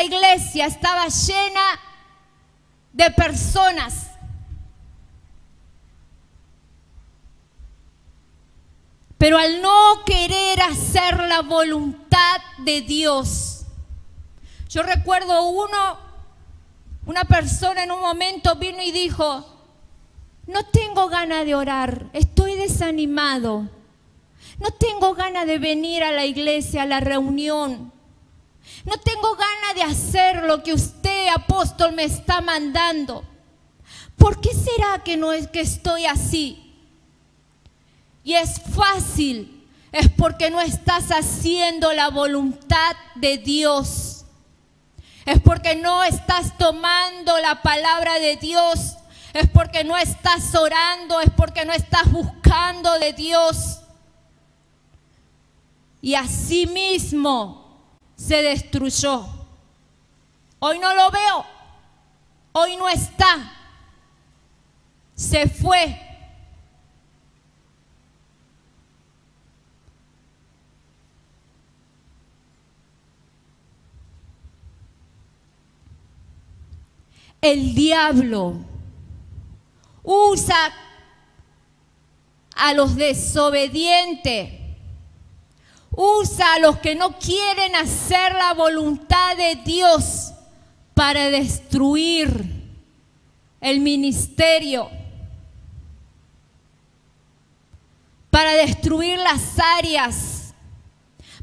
esa iglesia estaba llena de personas pero al no querer hacer la voluntad de Dios. Yo recuerdo una persona en un momento vino y dijo, no tengo ganas de orar, estoy desanimado, no tengo ganas de venir a la iglesia, a la reunión, no tengo ganas de hacer lo que usted, apóstol, me está mandando. ¿Por qué será que no es que estoy así? Y es fácil, es porque no estás haciendo la voluntad de Dios. Es porque no estás tomando la palabra de Dios. Es porque no estás orando, es porque no estás buscando de Dios. Y así mismo se destruyó. Hoy no lo veo, hoy no está, se fue. El diablo usa a los desobedientes, usa a los que no quieren hacer la voluntad de Dios para destruir el ministerio, para destruir las áreas,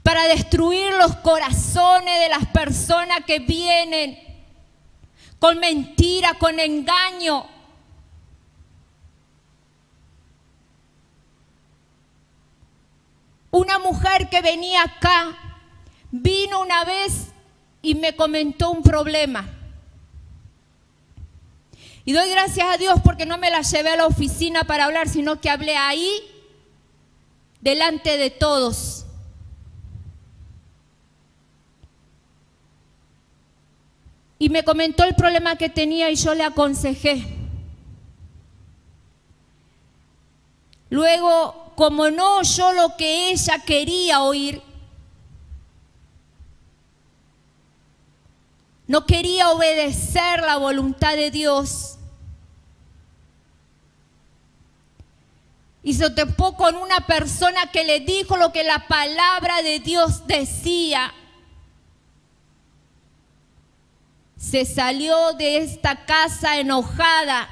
para destruir los corazones de las personas que vienen con mentira, con engaño. Una mujer que venía acá, vino una vez y me comentó un problema. Y doy gracias a Dios porque no me la llevé a la oficina para hablar, sino que hablé ahí, delante de todos. Y me comentó el problema que tenía y yo le aconsejé. Luego, como no oyó lo que ella quería oír, no quería obedecer la voluntad de Dios, y se topó con una persona que le dijo lo que la palabra de Dios decía. Se salió de esta casa enojada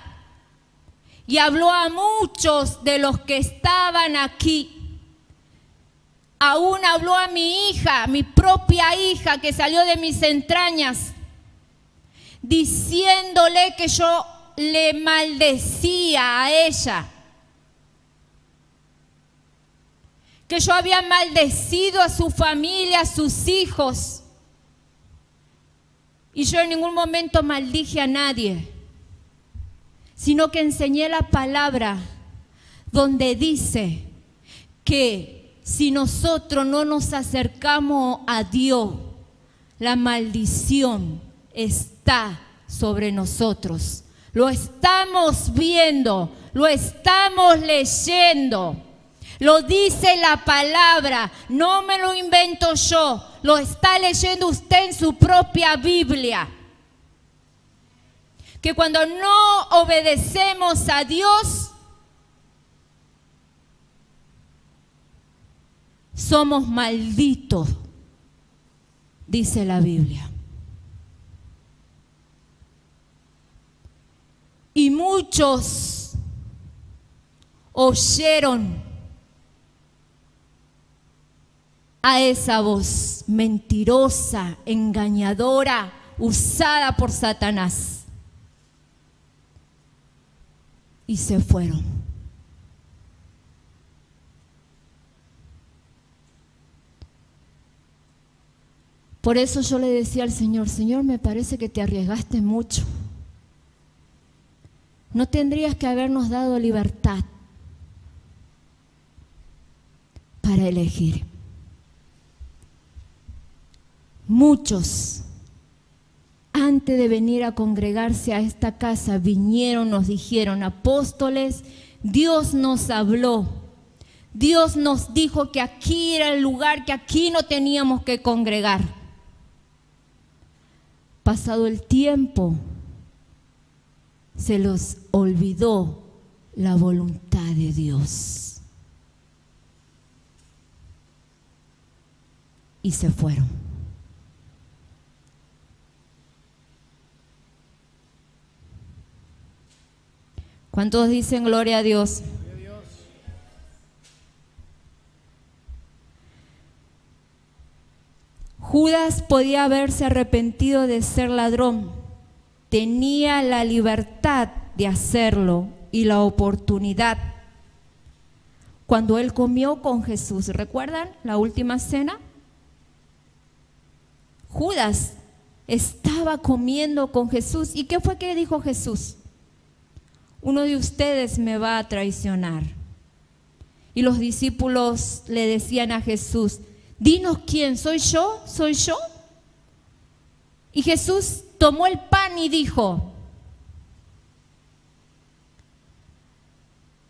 y habló a muchos de los que estaban aquí. Aún habló a mi hija, mi propia hija que salió de mis entrañas, diciéndole que yo le maldecía a ella, que yo había maldecido a su familia, a sus hijos. Y yo en ningún momento maldije a nadie, sino que enseñé la palabra donde dice que si nosotros no nos acercamos a Dios, la maldición está sobre nosotros. Lo estamos viendo, lo estamos leyendo. Lo dice la palabra, no me lo invento yo, lo está leyendo usted en su propia Biblia. Que cuando no obedecemos a Dios, somos malditos, dice la Biblia. Y muchos oyeron a esa voz mentirosa, engañadora, usada por Satanás. Y se fueron. Por eso yo le decía al Señor, Señor, me parece que te arriesgaste mucho. No tendrías que habernos dado libertad para elegir. Muchos, antes de venir a congregarse a esta casa, vinieron, nos dijeron, apóstoles, Dios nos habló, Dios nos dijo que aquí era el lugar, que aquí no teníamos que congregar. pasado el tiempo, se los olvidó la voluntad de Dios y se fueron. ¿Cuántos dicen gloria a Dios? Judas podía haberse arrepentido de ser ladrón, tenía la libertad de hacerlo y la oportunidad. Cuando él comió con Jesús, ¿recuerdan la última cena? Judas estaba comiendo con Jesús. ¿Y qué fue que dijo Jesús? Uno de ustedes me va a traicionar. Y los discípulos le decían a Jesús, dinos quién, ¿soy yo? ¿Soy yo? Y Jesús tomó el pan y dijo,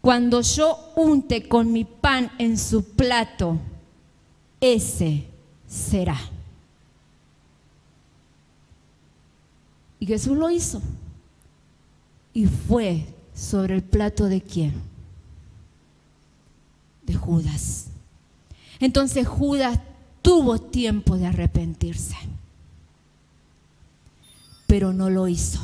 cuando yo unte con mi pan en su plato, ese será. Y Jesús lo hizo. Y fue sobre el plato de ¿quién? De Judas. Entonces Judas tuvo tiempo de arrepentirse, pero no lo hizo.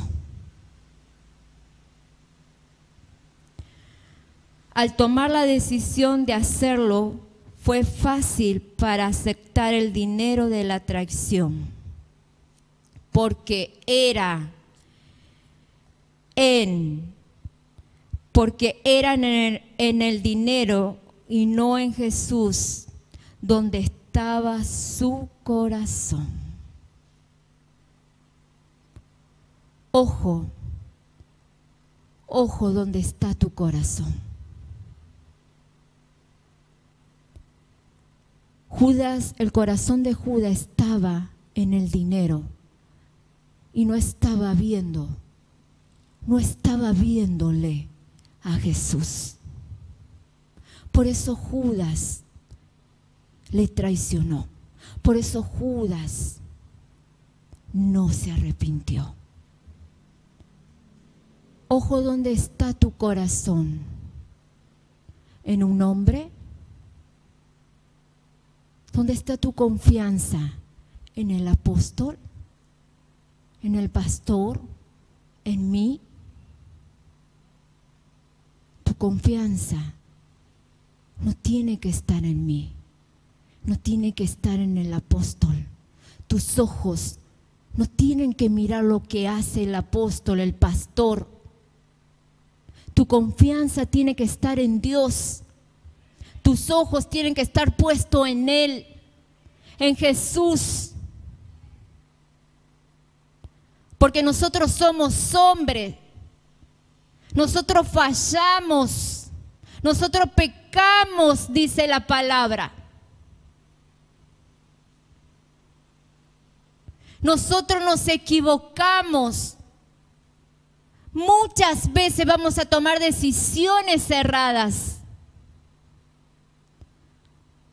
Al tomar la decisión de hacerlo, fue fácil para aceptar el dinero de la traición, porque era en el dinero y no en Jesús donde estaba su corazón. Ojo, ojo donde está tu corazón. Judas, el corazón de Judas estaba en el dinero y no estaba viéndole a Jesús. Por eso Judas le traicionó. Por eso Judas no se arrepintió. Ojo donde está tu corazón. ¿En un hombre? ¿Dónde está tu confianza? ¿En el apóstol? ¿En el pastor? ¿En mí? Tu confianza no tiene que estar en mí, no tiene que estar en el apóstol. Tus ojos no tienen que mirar lo que hace el apóstol, el pastor. Tu confianza tiene que estar en Dios. Tus ojos tienen que estar puestos en Él, en Jesús. Porque nosotros somos hombres, nosotros fallamos, nosotros pecamos, dice la palabra. Nosotros nos equivocamos. Muchas veces vamos a tomar decisiones erradas.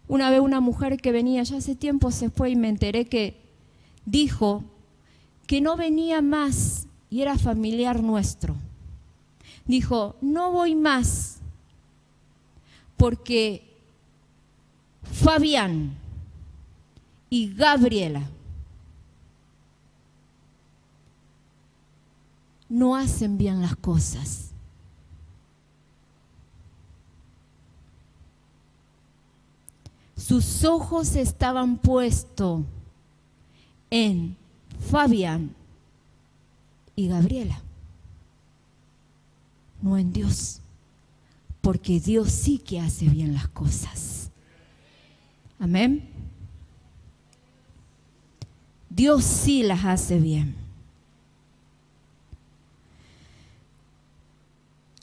Una vez una mujer que venía, ya hace tiempo se fue y me enteré que dijo que no venía más y era familiar nuestro. Dijo, no voy más porque Fabián y Gabriela no hacen bien las cosas. Sus ojos estaban puestos en Fabián y Gabriela, no en Dios, porque Dios sí que hace bien las cosas. Amén. Dios sí las hace bien.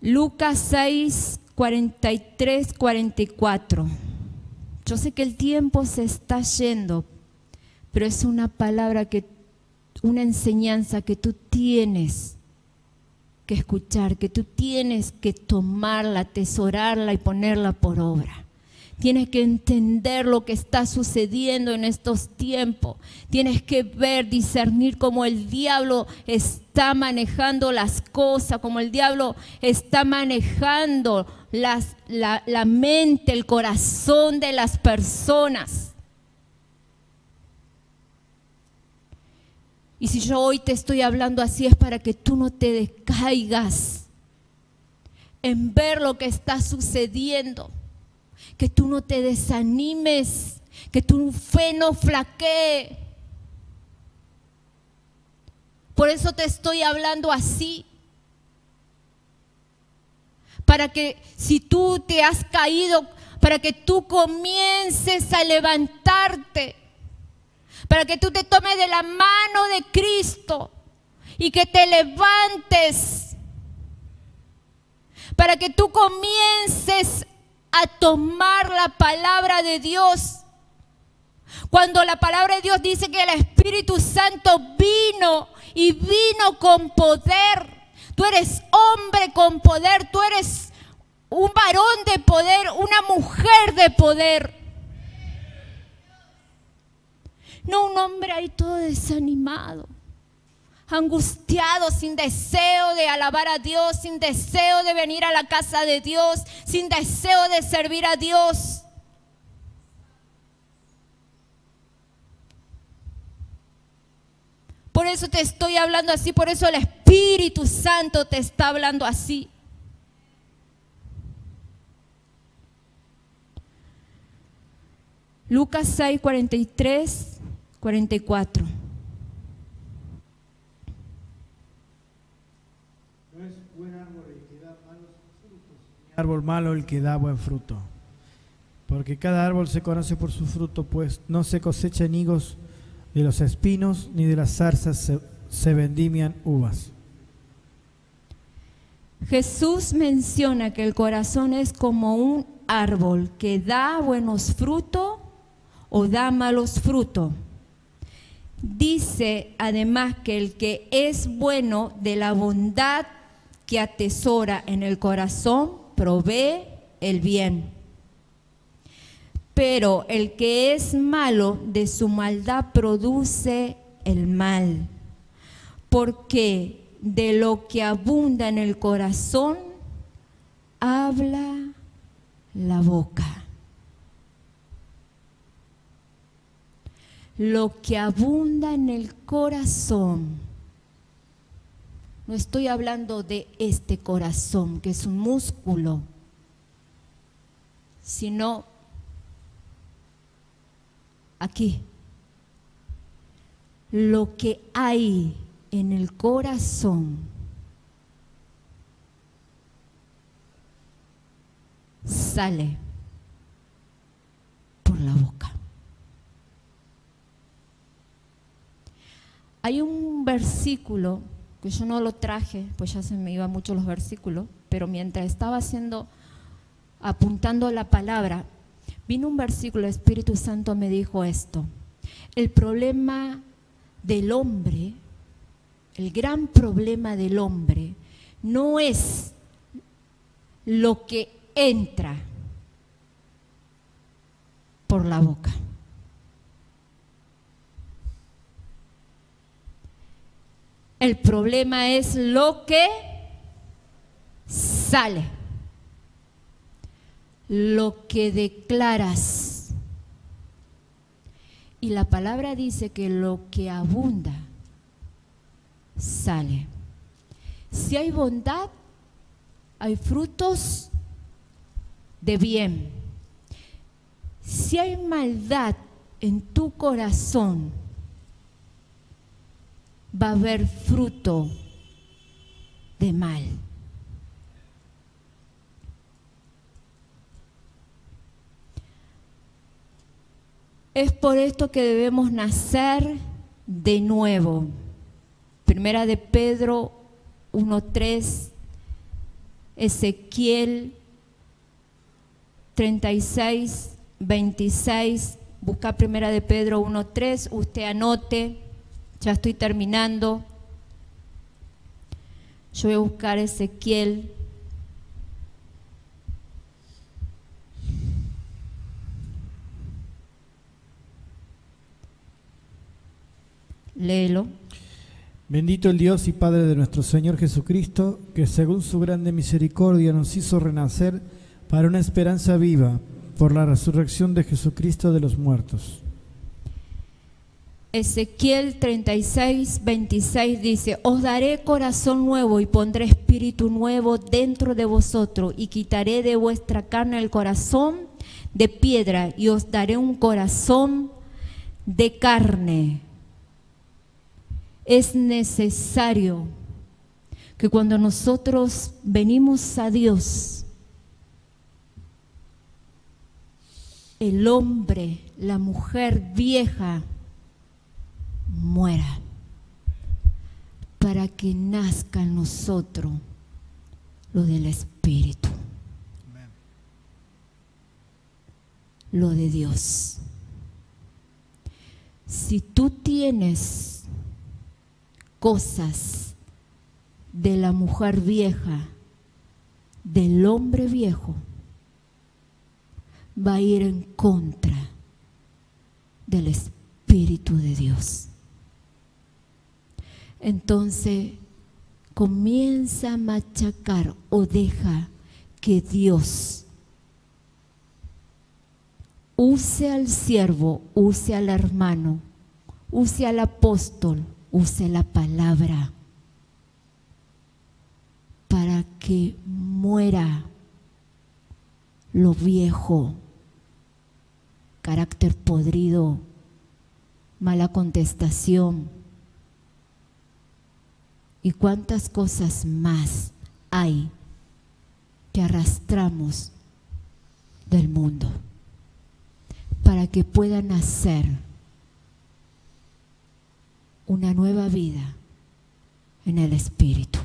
Lucas 6, 43, 44. Yo sé que el tiempo se está yendo, pero es una palabra una enseñanza que tú tienes que escuchar, que tú tienes que tomarla, atesorarla y ponerla por obra. Tienes que entender lo que está sucediendo en estos tiempos. Tienes que ver, discernir cómo el diablo está manejando las cosas, cómo el diablo está manejando la mente, el corazón de las personas. Y si yo hoy te estoy hablando así es para que tú no te decaigas en ver lo que está sucediendo. Que tú no te desanimes, que tu fe no flaquee. Por eso te estoy hablando así. Para que si tú te has caído, para que tú comiences a levantarte. Para que tú te tomes de la mano de Cristo y que te levantes. Para que tú comiences a tomar la palabra de Dios. Cuando la palabra de Dios dice que el Espíritu Santo vino y vino con poder. Tú eres hombre con poder, tú eres un varón de poder, una mujer de poder. No un hombre ahí todo desanimado, angustiado, sin deseo de alabar a Dios, sin deseo de venir a la casa de Dios, sin deseo de servir a Dios. Por eso te estoy hablando así, por eso el Espíritu Santo te está hablando así. Lucas 6, 43, 44. No es buen árbol el que da malos frutos, ni árbol malo el que da buen fruto. Porque cada árbol se conoce por su fruto, pues no se cosechan higos de los espinos, ni de las zarzas se vendimian uvas. Jesús menciona que el corazón es como un árbol que da buenos frutos o da malos frutos. Dice además que el que es bueno de la bondad que atesora en el corazón provee el bien. Pero el que es malo de su maldad produce el mal. Porque de lo que abunda en el corazón habla la boca. Lo que abunda en el corazón. No estoy hablando de este corazón, que es un músculo, sino aquí. Lo que hay en el corazón sale por la boca. Hay un versículo que yo no lo traje, pues ya se me iban mucho los versículos, pero mientras estaba apuntando la palabra, vino un versículo, el Espíritu Santo me dijo esto: el problema del hombre, el gran problema del hombre, no es lo que entra por la boca. El problema es lo que sale, lo que declaras. Y la palabra dice que lo que abunda sale. Si hay bondad, hay frutos de bien. Si hay maldad en tu corazón, va a haber fruto de mal. Es por esto que debemos nacer de nuevo. Primera de Pedro 1:3, Ezequiel 36, 26. Busca Primera de Pedro 1:3, usted anote. Ya estoy terminando. Yo voy a buscar Ezequiel. Léelo. Bendito el Dios y Padre de nuestro Señor Jesucristo, que según su grande misericordia nos hizo renacer para una esperanza viva por la resurrección de Jesucristo de los muertos. Ezequiel 36, 26 dice: os daré corazón nuevo y pondré espíritu nuevo dentro de vosotros y quitaré de vuestra carne el corazón de piedra y os daré un corazón de carne. Es necesario que cuando nosotros venimos a Dios, el hombre, la mujer vieja, muera, para que nazca en nosotros lo del Espíritu, lo de Dios. Si tú tienes cosas de la mujer vieja, del hombre viejo, va a ir en contra del Espíritu de Dios. Entonces comienza a machacar o deja que Dios use al siervo, use al hermano, use al apóstol, use la palabra para que muera lo viejo, carácter podrido, mala contestación y cuántas cosas más hay que arrastramos del mundo, para que pueda nacer una nueva vida en el Espíritu.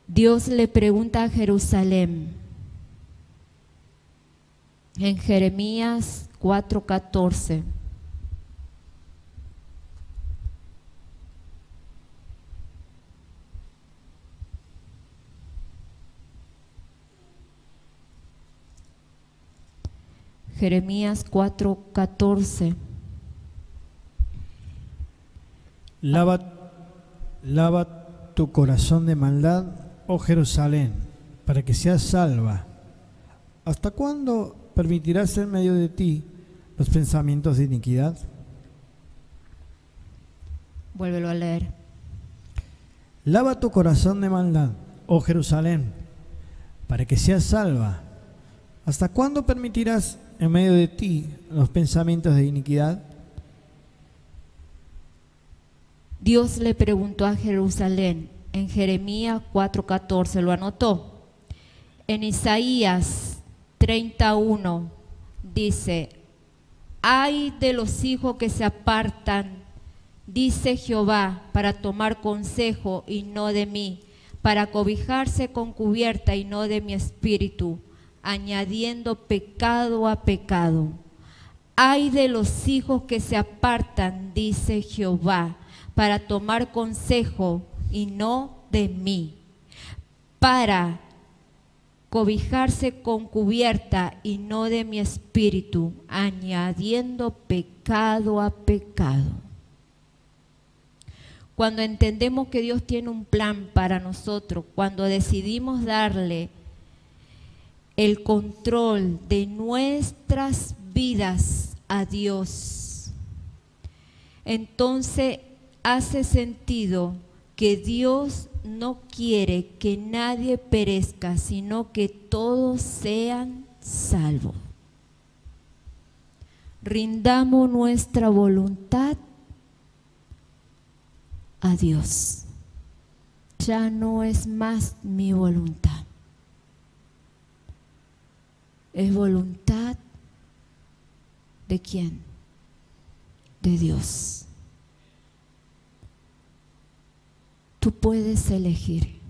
Dios le pregunta a Jerusalén en Jeremías 4:14. Jeremías 4:14. Lava tu corazón de maldad, oh Jerusalén, para que seas salva. ¿Hasta cuándo permitirás en medio de ti los pensamientos de iniquidad? Vuélvelo a leer. Lava tu corazón de maldad, oh Jerusalén, para que seas salva. ¿Hasta cuándo permitirás en medio de ti los pensamientos de iniquidad? Dios le preguntó a Jerusalén en Jeremías 4:14, lo anotó. En Isaías 31 dice: ay de los hijos que se apartan, dice Jehová, para tomar consejo y no de mí, para cobijarse con cubierta y no de mi espíritu, añadiendo pecado a pecado. Ay de los hijos que se apartan, dice Jehová, para tomar consejo y no de mí, para cobijarse con cubierta y no de mi espíritu, añadiendo pecado a pecado. Cuando entendemos que Dios tiene un plan para nosotros, cuando decidimos darle el control de nuestras vidas a Dios, entonces hace sentido que Dios no quiere que nadie perezca, sino que todos sean salvos. Rindamos nuestra voluntad a Dios. Ya no es más mi voluntad, es voluntad ¿de quién? De Dios. Tú puedes elegir.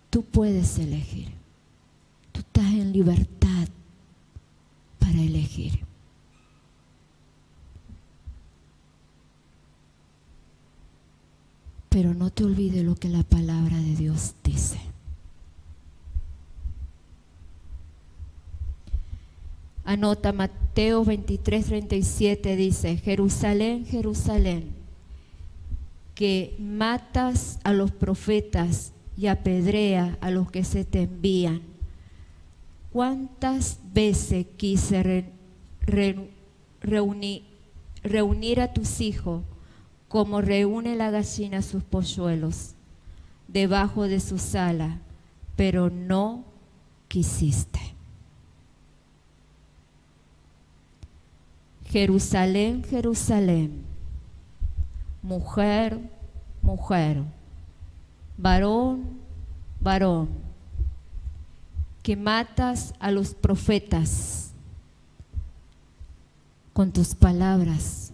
Tú puedes elegir. Tú estás en libertad para elegir. Pero no te olvides lo que la palabra de Dios dice. Anota Mateo 23:37, dice: Jerusalén, Jerusalén, que matas a los profetas y apedrea a los que se te envían. ¿Cuántas veces quise reunir a tus hijos como reúne la gallina sus polluelos debajo de sus alas, pero no quisiste? Jerusalén, Jerusalén, mujer, mujer, varón, varón, que matas a los profetas con tus palabras,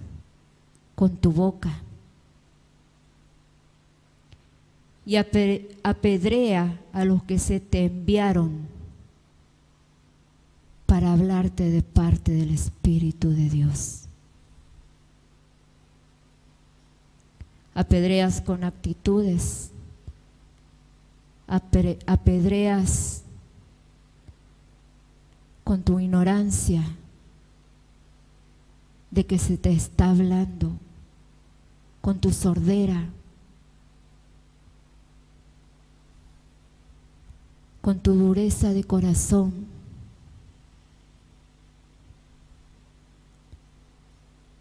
con tu boca, y apedrea a los que se te enviaron para hablarte de parte del Espíritu de Dios. Apedreas con actitudes, apedreas con tu ignorancia de que se te está hablando, con tu sordera, con tu dureza de corazón.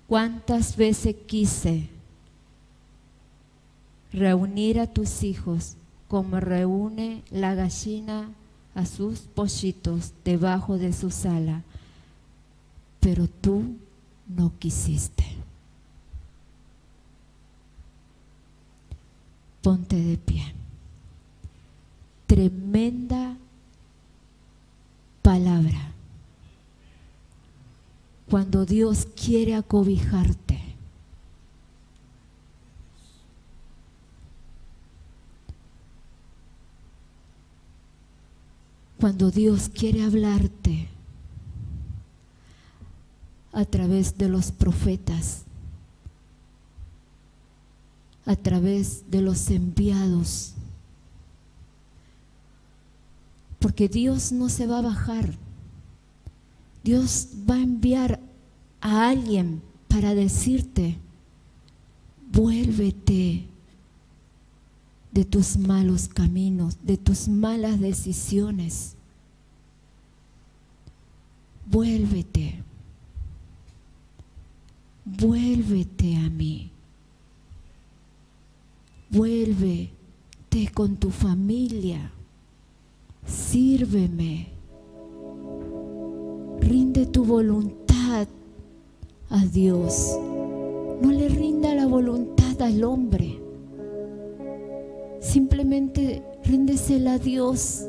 ¿Cuántas veces quise reunir a tus hijos como reúne la gallina a sus pollitos debajo de su alas, pero tú no quisiste? Ponte de pie. Tremenda palabra. Cuando Dios quiere acobijarte, cuando Dios quiere hablarte a través de los profetas, a través de los enviados, porque Dios no se va a bajar. Dios va a enviar a alguien para decirte: vuélvete de tus malos caminos, de tus malas decisiones. Vuélvete, vuélvete a mí. Vuélvete con tu familia. Sírveme. Rinde tu voluntad a Dios. No le rinda la voluntad al hombre. Simplemente ríndesela a Dios.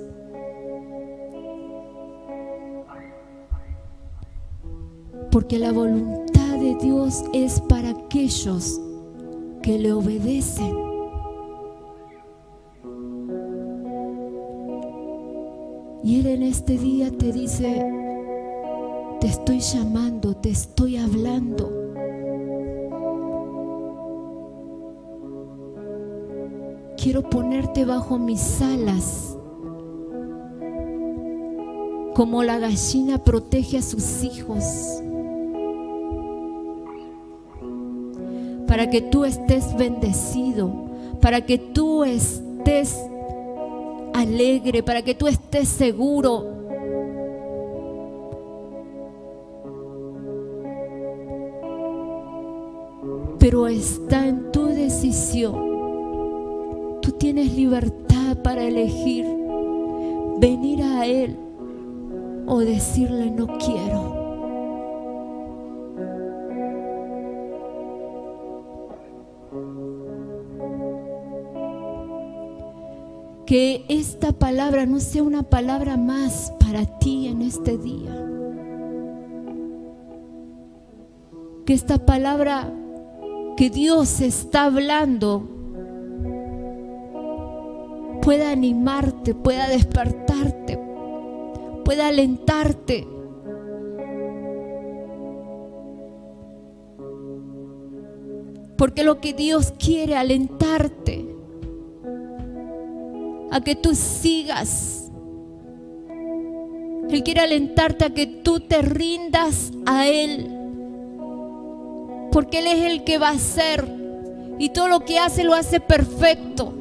Porque la voluntad de Dios es para aquellos que le obedecen. Y Él en este día te dice: te estoy llamando, te estoy hablando. Quiero ponerte bajo mis alas, como la gallina protege a sus hijos, para que tú estés bendecido, para que tú estés alegre, para que tú estés seguro. Pero está en tu decisión. Tú tienes libertad para elegir venir a Él o decirle: no quiero. Que esta palabra no sea una palabra más para ti en este día. Que esta palabra que Dios está hablando pueda animarte, pueda despertarte, pueda alentarte. Porque lo que Dios quiere, alentarte a que tú sigas Él quiere alentarte a que tú te rindas a Él, porque Él es el que va a hacer, y todo lo que hace lo hace perfecto.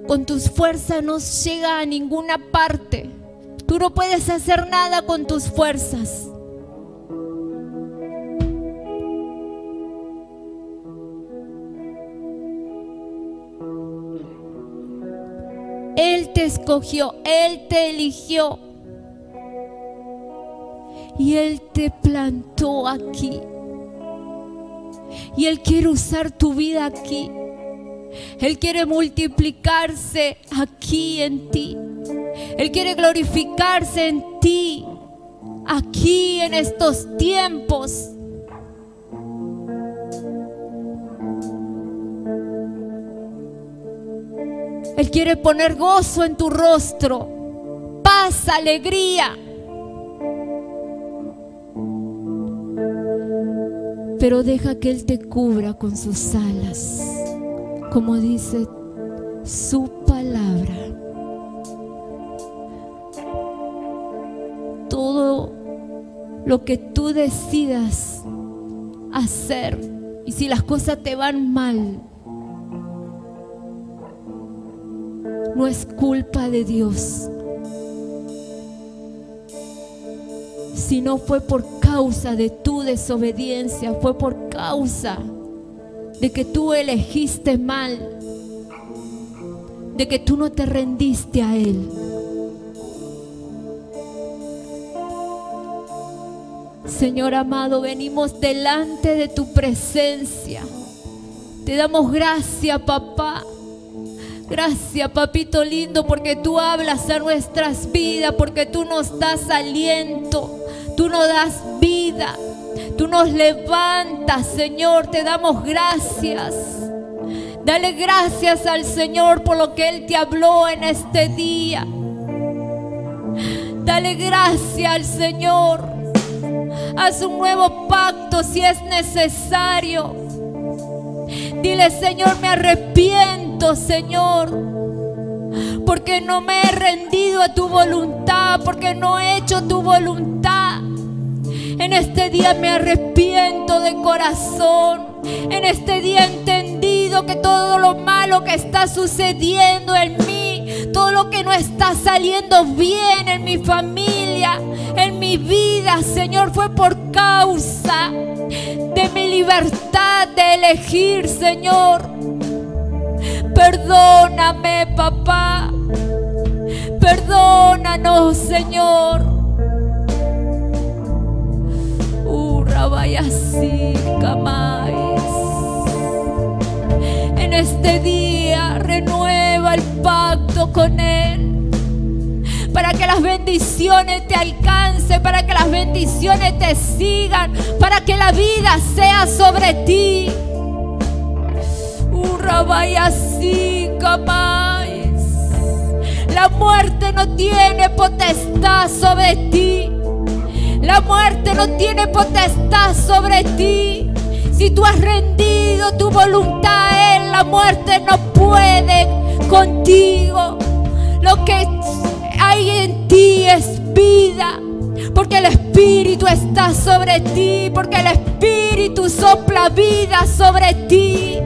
Con tus fuerzas no llega a ninguna parte. Tú no puedes hacer nada con tus fuerzas. Él te escogió, Él te eligió y Él te plantó aquí. Y Él quiere usar tu vida aquí. Él quiere multiplicarse aquí en ti. Él quiere glorificarse en ti, aquí en estos tiempos. Él quiere poner gozo en tu rostro, paz, alegría. Pero deja que Él te cubra con sus alas, como dice su palabra. Todo lo que tú decidas hacer, y si las cosas te van mal, no es culpa de Dios, sino fue por causa de tu desobediencia, fue por causa de que tú elegiste mal, de que tú no te rendiste a Él. Señor amado, venimos delante de tu presencia. Te damos gracias, papá. Gracias, papito lindo, porque tú hablas a nuestras vidas, porque tú nos das aliento, tú nos das vida, tú nos levantas, Señor. Te damos gracias. Dale gracias al Señor por lo que Él te habló en este día. Dale gracias al Señor. Haz un nuevo pacto si es necesario. Dile: Señor, me arrepiento, Señor, porque no me he rendido a tu voluntad, porque no he hecho tu voluntad. En este día me arrepiento de corazón. En este día he entendido que todo lo malo que está sucediendo en mí, todo lo que no está saliendo bien en mi familia, en mi vida, Señor, fue por causa de mi libertad de elegir, Señor. Perdóname, papá. Perdónanos, Señor. Vaya así, Camais. En este día renueva el pacto con Él, para que las bendiciones te alcancen, para que las bendiciones te sigan, para que la vida sea sobre ti. Vaya así, Camais. La muerte no tiene potestad sobre ti. La muerte no tiene potestad sobre ti. Si tú has rendido tu voluntad a Él, la muerte no puede contigo. Lo que hay en ti es vida, porque el Espíritu está sobre ti, porque el Espíritu sopla vida sobre ti.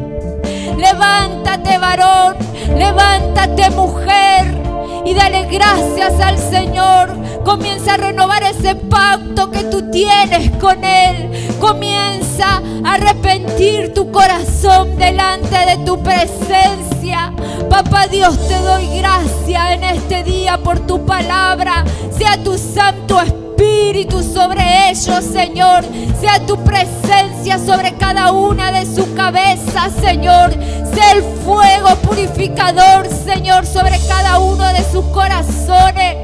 Levántate, varón, levántate, mujer, y dale gracias al Señor. Comienza a renovar ese pacto que tú tienes con Él. Comienza a arrepentir tu corazón delante de tu presencia. Papá Dios, te doy gracias en este día por tu palabra. Sea tu Santo Espíritu sobre ellos, Señor. Sea tu presencia sobre cada una de su cabeza, Señor. Sea el fuego purificador, Señor, sobre cada uno de sus corazones.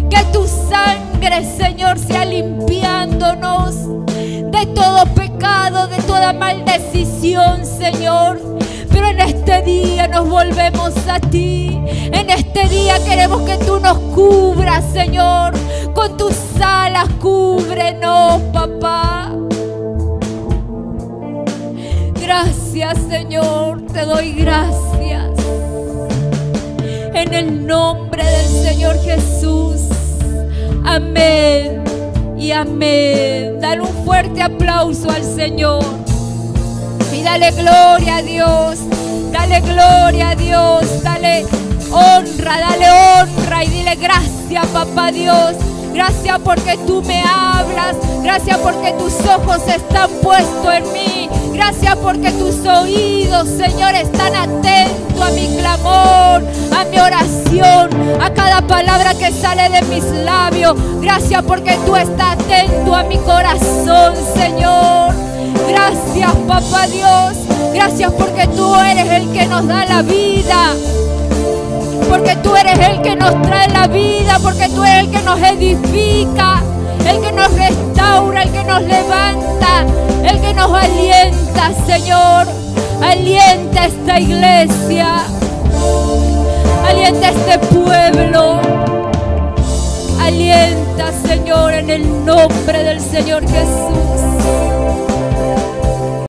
Que tu sangre, Señor, sea limpiándonos de todo pecado, de toda maldecisión, Señor. Pero en este día nos volvemos a ti. En este día queremos que tú nos cubras, Señor. Con tus alas cúbrenos, papá. Gracias, Señor, te doy gracias. nombre del Señor Jesús. Amén y amén. Dale un fuerte aplauso al Señor y dale gloria a Dios. Dale gloria a Dios, dale honra y dile gracias, papá Dios. Gracias porque tú me hablas, gracias porque tus ojos están puestos en mí, gracias porque tus oídos, Señor, están atentos a mi clamor, a mi oración, a cada palabra que sale de mis labios. Gracias porque tú estás atento a mi corazón, Señor. Gracias, papá Dios, gracias porque tú eres el que nos da la vida. Porque tú eres el que nos trae la vida, porque tú eres el que nos edifica, el que nos restaura, el que nos levanta, el que nos alienta, Señor. Alienta esta iglesia, alienta este pueblo, alienta, Señor, en el nombre del Señor Jesús.